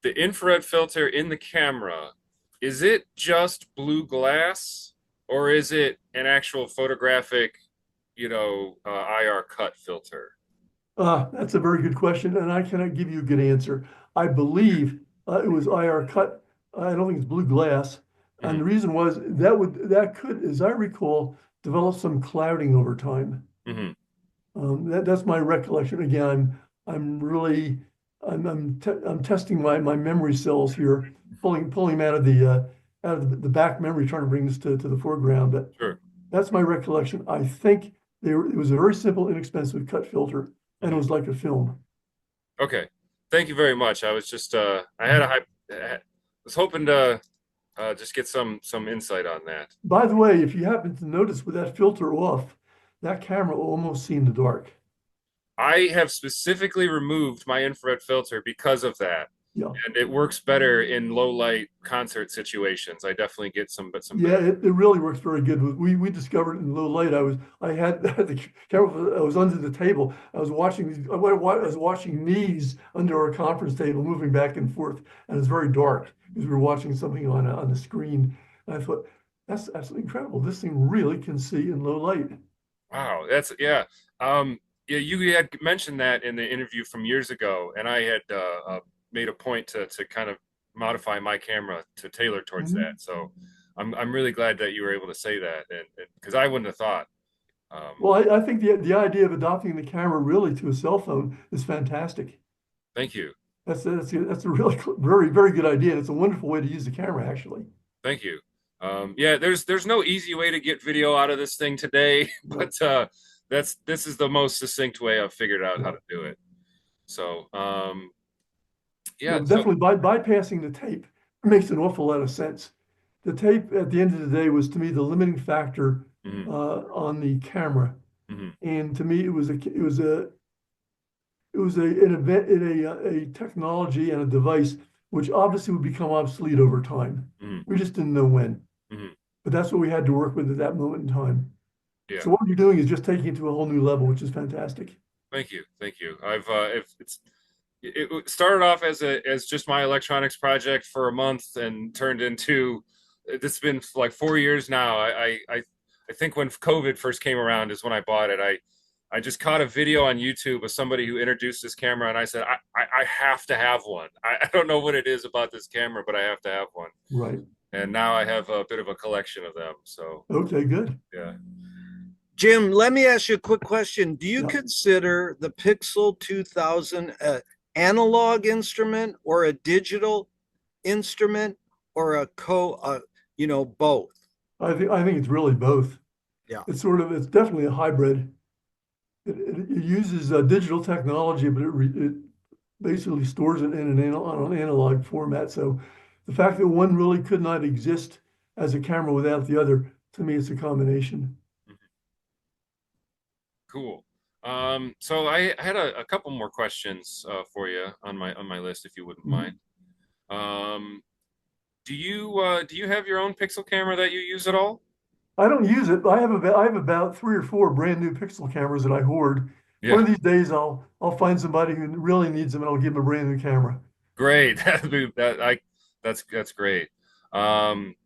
the infrared filter in the camera, is it just blue glass, or is it an actual photographic, IR cut filter? That's a very good question, and I cannot give you a good answer. I believe it was IR cut. I don't think it's blue glass. And Mm-hmm. the reason was that could, as I recall, develop some clouding over time. Mm-hmm. That's my recollection. Again, I'm really I'm testing my memory cells here, pulling them out of the back memory, trying to bring this to the foreground. But Sure. that's my recollection. I think it was a very simple, inexpensive cut filter, and it Mm-hmm. was like a film. Okay. Thank you very much. I was just I had a was hoping to just get some insight on that. By the way, if you happen to notice with that filter off, that camera will almost see in the dark. I have specifically removed my infrared filter because of that, Yeah. and it works better in low light concert situations. I definitely get some Yeah, better. it really works very good. We discovered it in low light. I had the camera. I was under the table. I was watching I was watching knees under our conference table moving back and forth, and it's very dark because we were watching something on the screen. And I thought, that's absolutely incredible. This thing really can see in low light. Wow, that's yeah. Yeah, you had mentioned that in the interview from years ago, and I had made a point to kind of modify my camera to tailor towards Mhm. that. So I'm really glad that you were able to say that, and because I wouldn't have thought. Um, Well, I think the idea of adopting the camera really to a cell phone is fantastic. Thank you, That's a really very very good idea. And it's a wonderful way to use the camera, actually. thank you. Yeah, there's no easy way to get video out of this thing today, No, but this is the most succinct way I've figured out how no. to do it. So Yeah, yeah, so definitely bypassing the tape makes an awful lot of sense. The tape at the end of the day was to me the limiting factor mhm, on the camera. mhm, And to me, it was an event, a technology and a device which obviously would become obsolete over time. mhm, We just didn't know when, mhm. but that's what we had to work with at that moment in time. Yeah. So what you're doing is just taking it to a whole new level, which is fantastic. Thank you, thank you. I've if it's it started off as just my electronics project for a month and turned into it's been like 4 years now. I think when COVID first came around is when I bought it. I just caught a video on YouTube of somebody who introduced this camera, and I said I have to have one. I don't know what it is about this camera, but I have to have one. Right. And now I have a bit of a collection of them. So Okay, good. yeah. Jim, let me ask you a quick question. Do you Yeah. consider the Pixel 2000 a analog instrument or a digital instrument or both? I think it's really both. Yeah. It's definitely a hybrid. It uses digital technology, but it basically stores it on an analog format. So the fact that one really could not exist as a camera without the other, to me, it's a combination. Cool. So I had a couple more questions for you on my list, if you wouldn't mind. Mhm. Um, do you have your own Pixel camera that you use at all? I don't use it, but I have about 3 or 4 brand new Pixel cameras that I hoard. One Yeah, of these days I'll find somebody who really needs them and I'll give them a brand new camera. great. That's great. Um,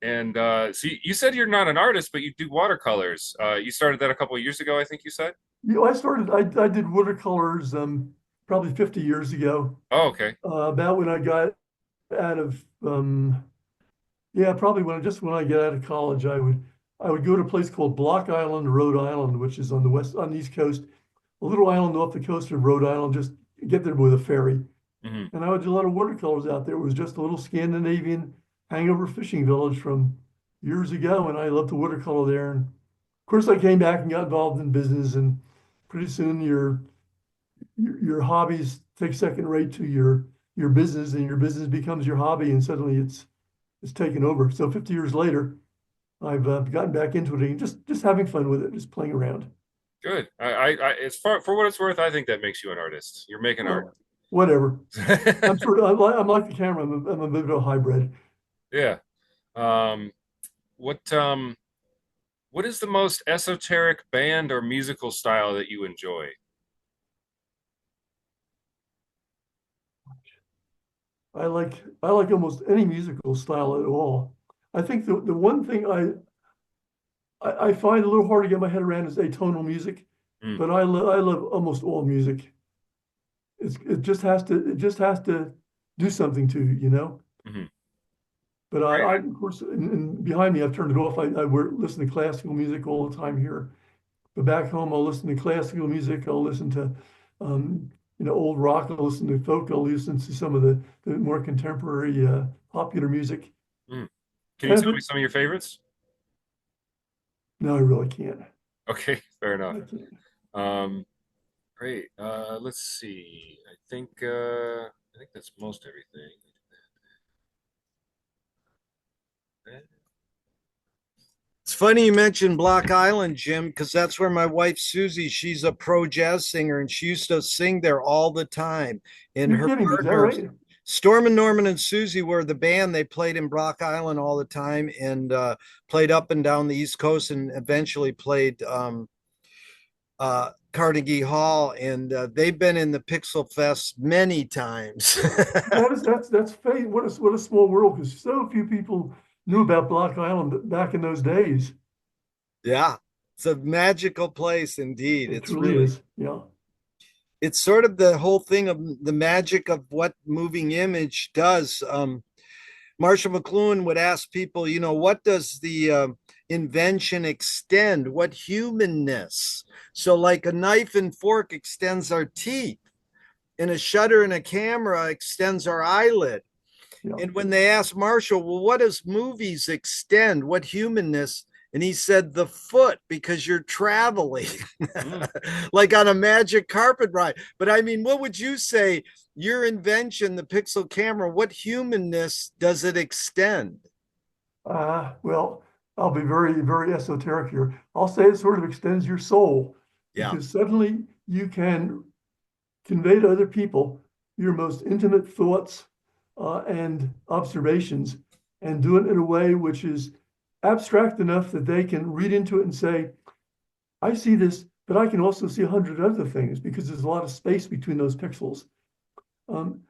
and so you said you're not an artist, but you do watercolors. You started that a couple of years ago, I think you said. I did watercolors probably 50 years ago, Oh, okay. about when I got out of yeah, probably when I get out of college, I would go to a place called Block Island, Rhode Island, which is on the East Coast, a little island off the coast of Rhode Island, just get there with a ferry. Hmm. And I would do a lot of watercolors out there. It was just a little Scandinavian hangover fishing village from years ago, and I loved to watercolor there. And of course, I came back and got involved in business, and pretty soon your hobbies take second rate to your business, and your business becomes your hobby, and suddenly it's taken over. So 50 years later, I've gotten back into it and just having fun with it, just playing around. Good. As far for what it's worth, I think that makes you an artist. You're making art. Well, whatever. I'm like the camera. I'm a bit of a hybrid. Yeah. Um, what um, what is the most esoteric band or musical style that you enjoy? I like almost any musical style at all. I think the one thing I find a little hard to get my head around is atonal music, Mm, but I love almost all music. It just has to do something to you, you know? mhm. But Right. of course, and behind me, I've turned it off. Listen to classical music all the time here. But back home, I'll listen to classical music. I'll listen to, um, old rock. I'll listen to folk. I'll listen to some of the more contemporary, popular music. Mm. Can you And if tell me it, some of your favorites? no, I really can't. Okay, fair enough. I can't. Um, great. Let's see. I think that's most everything. It's funny you mentioned Block Island, Jim, because that's where my wife Susie, she's a pro jazz singer, and she used to sing there all the time. And You're her kidding me, is that partners, right? Storm and Norman and Susie were the band. They played in Block Island all the time and played up and down the East Coast, and eventually played Carnegie Hall. And they've been in the Pixel Fest many times. That's fate. What a small world, because so few people knew about Block Island back in those days. Yeah, it's a magical place indeed. It It's truly really, is. Yeah. it's sort of the whole thing of the magic of what moving image does. Marshall McLuhan would ask people, what does the invention extend? What humanness? So, like a knife and fork extends our teeth, and a shutter and a camera extends our eyelid. Yeah. And when they asked Marshall, well, what does movies extend? What humanness? And he said, the foot, because you're traveling Mm. like on a magic carpet ride. But I mean, what would you say? Your invention, the Pixel camera, what humanness does it extend? Well, I'll be very, very esoteric here. I'll say it sort of extends your soul, Yeah. because suddenly you can convey to other people your most intimate thoughts, and observations, and do it in a way which is abstract enough that they can read into it and say, I see this, but I can also see 100 other things, because there's a lot of space between those pixels. Um,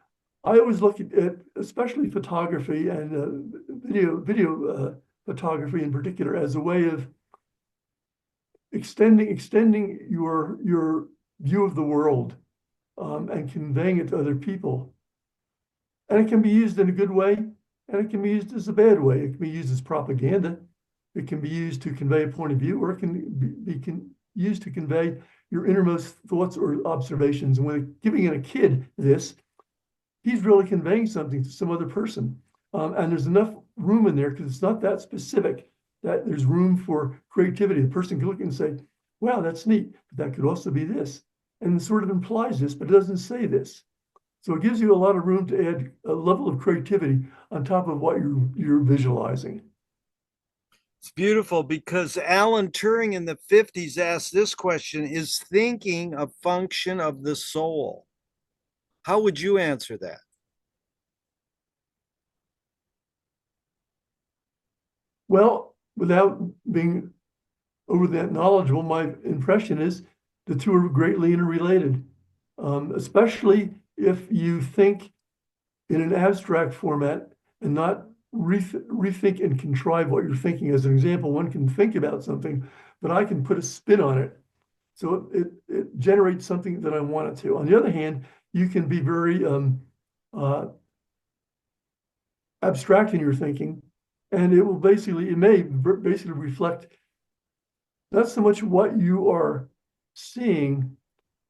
I always look at especially photography and video photography in particular as a way of extending your view of the world, and conveying it to other people. And it can be used in a good way, and it can be used as a bad way. It can be used as propaganda. It can be used to convey a point of view, or it can used to convey your innermost thoughts or observations. And when giving a kid this, he's really conveying something to some other person. And there's enough room in there, because it's not that specific, that there's room for creativity. The person can look and say, wow, that's neat, but that could also be this. And it sort of implies this, but it doesn't say this. So it gives you a lot of room to add a level of creativity on top of what you're visualizing. It's beautiful because Alan Turing in the 50s asked this question: is thinking a function of the soul? How would you answer that? Well, without being over that knowledgeable, my impression is the two are greatly interrelated, especially if you think in an abstract format and not rethink and contrive what you're thinking. As an example, one can think about something, but I can put a spin on it. So it generates something that I want it to. On the other hand, you can be very uh, abstract in your thinking, and it may basically reflect not so much what you are seeing,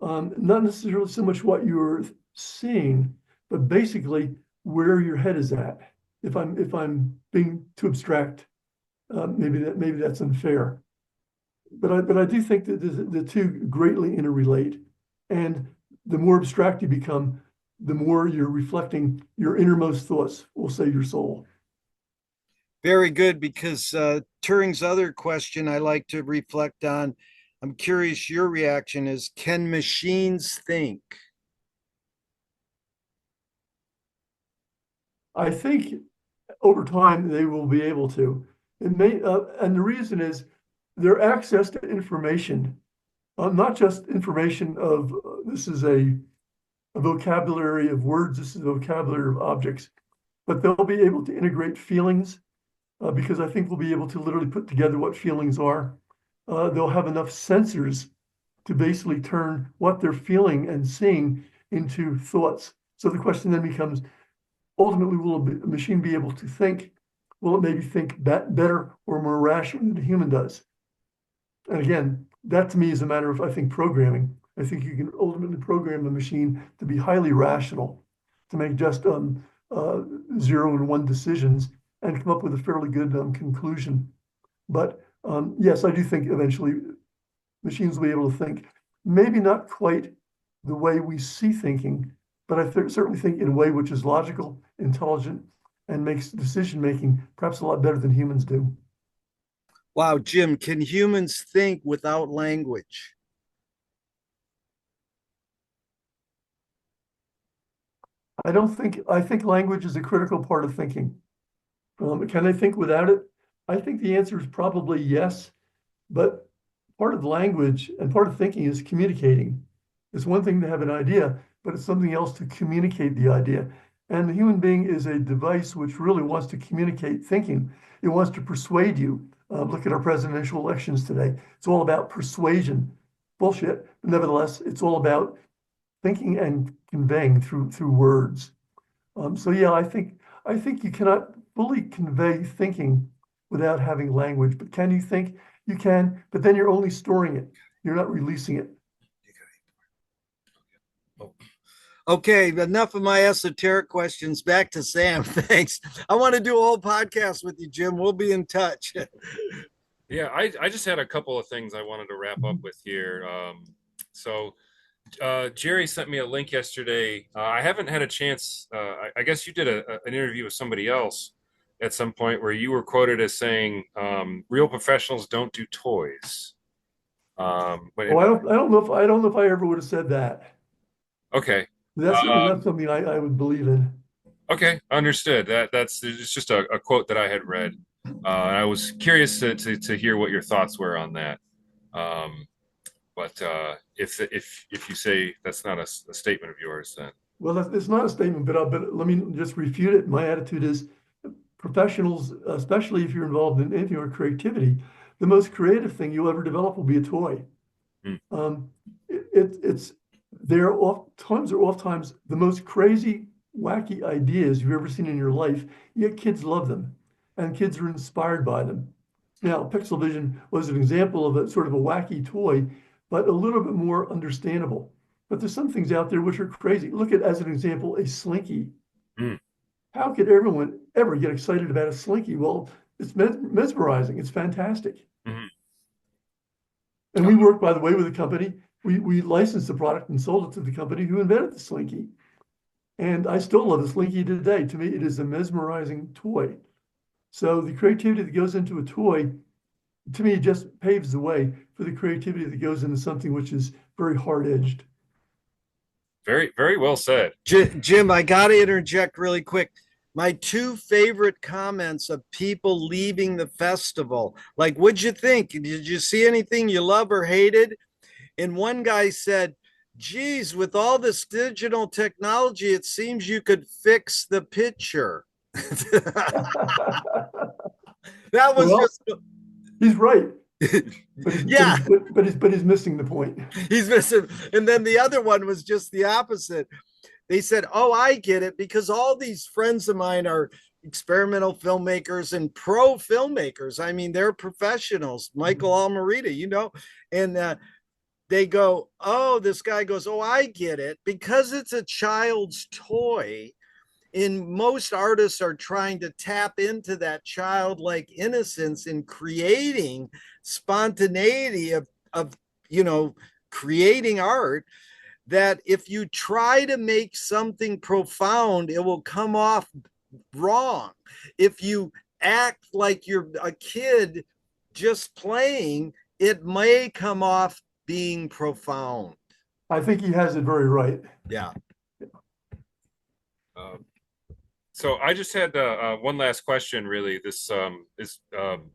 not necessarily so much what you're seeing, but basically where your head is at. If I'm being too abstract, maybe that's unfair. But I do think that the two greatly interrelate, and the more abstract you become, the more you're reflecting your innermost thoughts, we'll say your soul. Very good, because Turing's other question I like to reflect on, I'm curious your reaction is, can machines think? I think over time they will be able to. And the reason is their access to information, not just information of this is a vocabulary of words, this is a vocabulary of objects, but they'll be able to integrate feelings, because I think we'll be able to literally put together what feelings are. They'll have enough sensors to basically turn what they're feeling and seeing into thoughts. So the question then becomes, ultimately, will a machine be able to think? Will it maybe think better or more rationally than a human does? And again, that to me is a matter of, I think, programming. I think you can ultimately program a machine to be highly rational, to make just 0 and 1 decisions and come up with a fairly good conclusion. But yes, I do think eventually machines will be able to think, maybe not quite the way we see thinking, but I certainly think in a way which is logical, intelligent, and makes decision making perhaps a lot better than humans do. Wow, Jim, can humans think without language? I think language is a critical part of thinking. Can I think without it? I think the answer is probably yes, but part of language and part of thinking is communicating. It's one thing to have an idea, but it's something else to communicate the idea. And the human being is a device which really wants to communicate thinking. It wants to persuade you. Look at our presidential elections today. It's all about persuasion. Bullshit. But nevertheless, it's all about thinking and conveying through words. So yeah, I think you cannot fully convey thinking without having language. But can you think? You can, but then you're only storing it. You're not releasing it. Okay, enough of my esoteric questions. Back to Sam. Thanks. I want to do a whole podcast with you, Jim. We'll be in touch. Yeah, I just had a couple of things I wanted to wrap up with here. So Jerry sent me a link yesterday. I haven't had a chance. I guess you did an interview with somebody else at some point where you were quoted as saying, "Real professionals don't do toys." But Oh, I don't know if I ever would have said that. okay, That's certainly uh, not something I would believe in. okay, understood. That's it's just a quote that I had read. And I was curious to hear what your thoughts were on that. Um, but if you say that's not a statement of yours, then Well, it's not a statement, but let me just refute it. My attitude is professionals, especially if you're involved in anything or creativity, the most creative thing you'll ever develop will be a toy. mm, Um, it's they're oftentimes the most crazy, wacky ideas you've ever seen in your life, yet kids love them, and kids are inspired by them. Now, Pixelvision was an example of a sort of a wacky toy, but a little bit more understandable. But there's some things out there which are crazy. Look at, as an example, a slinky. mm, How could everyone ever get excited about a slinky? Well, it's mesmerizing. It's fantastic. mhm. And we worked, by the way, with a company. We licensed the product and sold it to the company who invented the slinky. And I still love the slinky today. To me, it is a mesmerizing toy. So the creativity that goes into a toy, to me, just paves the way for the creativity that goes into something which is very hard-edged. Very very well said. Jim, I got to interject really quick. My two favorite comments of people leaving the festival, like, what'd you think? Did you see anything you love or hated? And one guy said, geez, with all this digital technology, it seems you could fix the picture. That was Well, just, he's right, yeah, but he's missing the point. he's missing. And then the other one was just the opposite. They said, oh, I get it, because all these friends of mine are experimental filmmakers and pro filmmakers. I mean, they're professionals. Michael Almerita, and they go, oh, this guy goes, oh, I get it, because it's a child's toy. And most artists are trying to tap into that childlike innocence in creating spontaneity of creating art, that if you try to make something profound, it will come off wrong. If you act like you're a kid just playing, it may come off being profound. I think he has it very right. Yeah. Um, so I just had one last question. Really, this is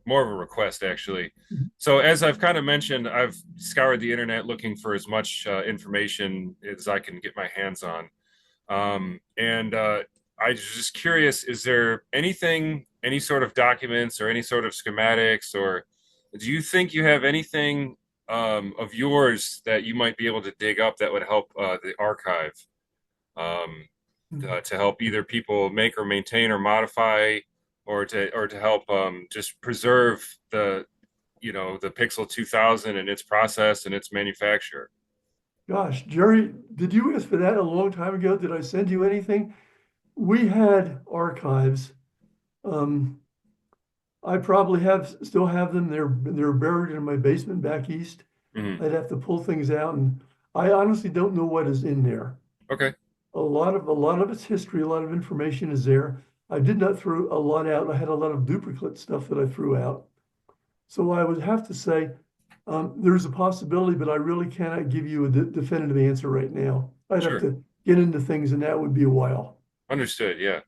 more of a request, actually. So as I've kind of mentioned, I've scoured the internet looking for as much information as I can get my hands on. And I was just curious, is there anything any sort of documents or any sort of schematics, or do you think you have anything of yours that you might be able to dig up that would help the archive, um, to help either people make or maintain or modify, or to help just preserve the the Pixel 2000 and its process and its manufacture? Gosh, Jerry, did you ask for that a long time ago? Did I send you anything? We had archives. Um, I probably still have them. They're buried in my basement back east. Hmm. I'd have to pull things out, and I honestly don't know what is in there. Okay. A lot of its history, a lot of information is there. I did not throw a lot out. I had a lot of duplicate stuff that I threw out. So I would have to say there's a possibility, but I really cannot give you a definitive answer right now. I'd have Sure. to get into things, and that would be a while. Understood. Yeah.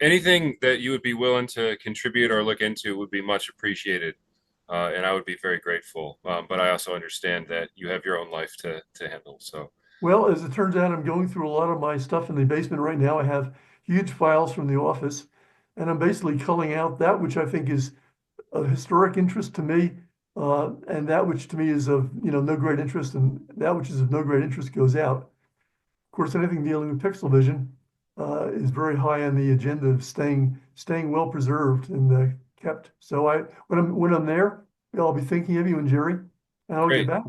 Anything that you would be willing to contribute or look into would be much appreciated, and I would be very grateful. But I also understand that you have your own life to handle. So, Well, as it turns out, I'm going through a lot of my stuff in the basement right now. I have huge files from the office, and I'm basically culling out that which I think is of historic interest to me, and that which to me is of no great interest, and that which is of no great interest goes out. Of course, anything dealing with Pixelvision is very high on the agenda of staying well preserved and kept. So when I'm there, I'll be thinking of you and Jerry, and I'll get great. back.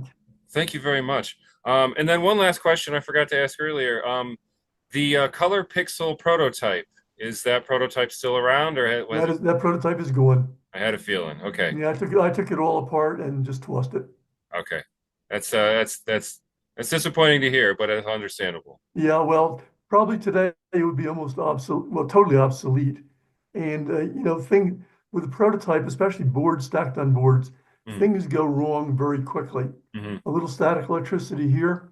Thank you very much. And then one last question I forgot to ask earlier. The color pixel prototype, is that prototype still around, or was it? That prototype is going. I had a feeling. Okay. Yeah, I took it all apart and just tossed it. Okay. That's disappointing to hear, but it's understandable. Yeah, well, probably today it would be almost obsolete, well, totally obsolete. And thing with a prototype, especially boards stacked on boards, Mm-hmm. things go wrong very quickly. Mm-hmm. A little static electricity here,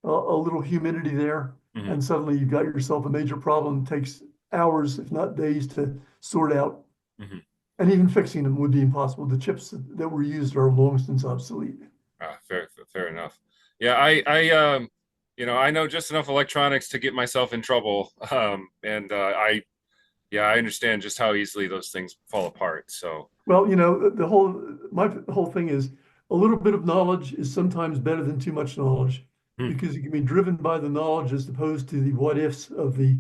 a little humidity there, Mm-hmm. and suddenly you've got yourself a major problem. It takes hours, if not days, to sort out. Mm-hmm. And even fixing them would be impossible. The chips that were used are long since obsolete. Fair enough. Yeah, I know just enough electronics to get myself in trouble. And I understand just how easily those things fall apart. So, Well, the whole thing is a little bit of knowledge is sometimes better than too much knowledge hmm, because you can be driven by the knowledge as opposed to the what ifs of the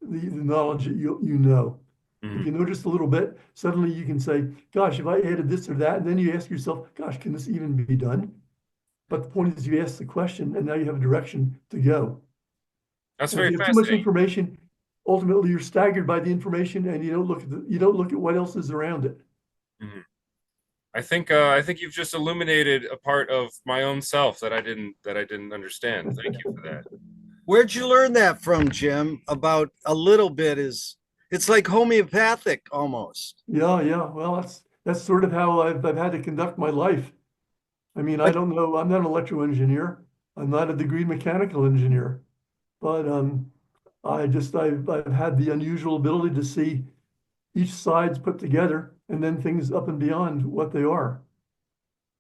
knowledge that you know. If hmm, you know just a little bit, suddenly you can say, gosh, if I added this or that, and then you ask yourself, gosh, can this even be done? But the point is you ask the question and now you have a direction to go. that's And if very you have too much fascinating. information, ultimately you're staggered by the information and you don't look at what else is around it. Hmm. I think you've just illuminated a part of my own self that I didn't understand. Thank you for that. Where'd you learn that from, Jim? About a little bit is it's like homeopathic almost. Yeah, yeah. Well, that's sort of how I've had to conduct my life. I mean, I But don't know. I'm not an electrical engineer. I'm not a degree mechanical engineer, but I've had the unusual ability to see each side's put together and then things up and beyond what they are.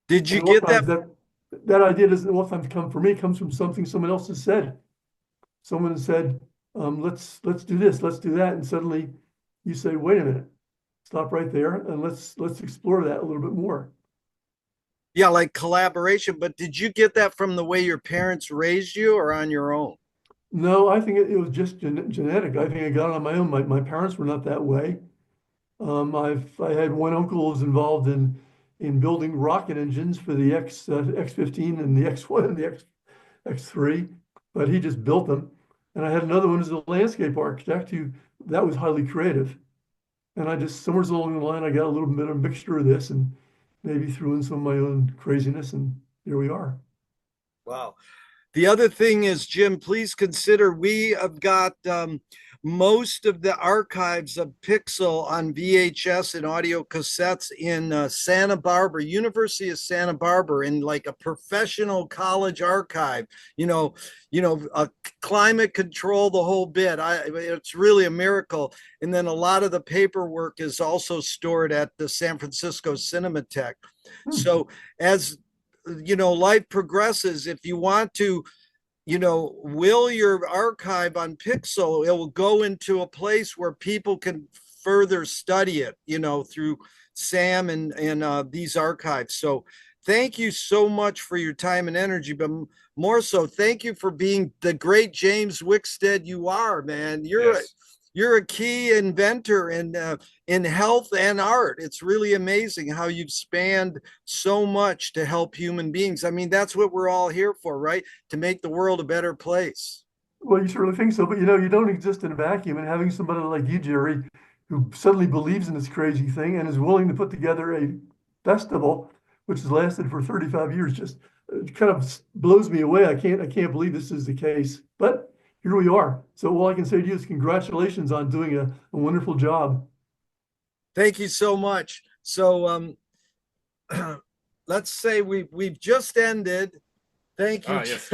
did And you a lot of get that? times that idea doesn't a lot of times come from me. It comes from something someone else has said. Someone said, let's do this, let's do that, and suddenly you say, wait a minute, stop right there, and let's explore that a little bit more. Yeah, like collaboration. But did you get that from the way your parents raised you or on your own? No, I think it was just genetic. I think I got it on my own. My parents were not that way. I had one uncle who was involved in building rocket engines for the X-15 and the X-1 and the X-3, but he just built them. And I had another one as a landscape architect who that was highly creative. And I just somewhere along the line I got a little bit of a mixture of this and maybe threw in some of my own craziness, and here we are. Wow. The other thing is, Jim, please consider we have got most of the archives of Pixel on VHS and audio cassettes in Santa Barbara, University of Santa Barbara, in like a professional college archive. Climate control, the whole bit. It's really a miracle. And then a lot of the paperwork is also stored at the San Francisco Cinematheque. Hmm. So as life progresses, if you want to will your archive on Pixel, it will go into a place where people can further study it, through Sam and these archives. So thank you so much for your time and energy, but more so, thank you for being the great James Wickstead you are, man. Yes. You're a key inventor in health and art. It's really amazing how you've spanned so much to help human beings. I mean, that's what we're all here for, right? To make the world a better place. Well, you certainly think so, but you don't exist in a vacuum. And having somebody like you, Jerry, who suddenly believes in this crazy thing and is willing to put together a festival which has lasted for 35 years, just kind of blows me away. I can't believe this is the case. But here we are. So all I can say to you is congratulations on doing a wonderful job. Thank you so much. So let's say we've just ended. Thank you. Yes.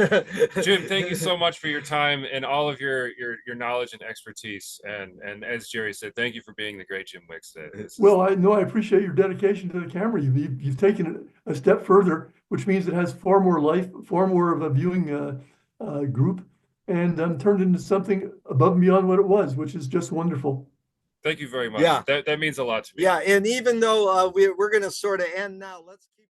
Jim, thank you so much for your time and all of your knowledge and expertise. And as Jerry said, thank you for being the great Jim Wickstead. Well, I know I appreciate your dedication to the camera. You've taken it a step further, which means it has far more life, far more of a viewing group, and turned into something above and beyond what it was, which is just wonderful. Thank you very much. Yeah. That means a lot to me. Yeah, and even though we're going to sort of end now, let's keep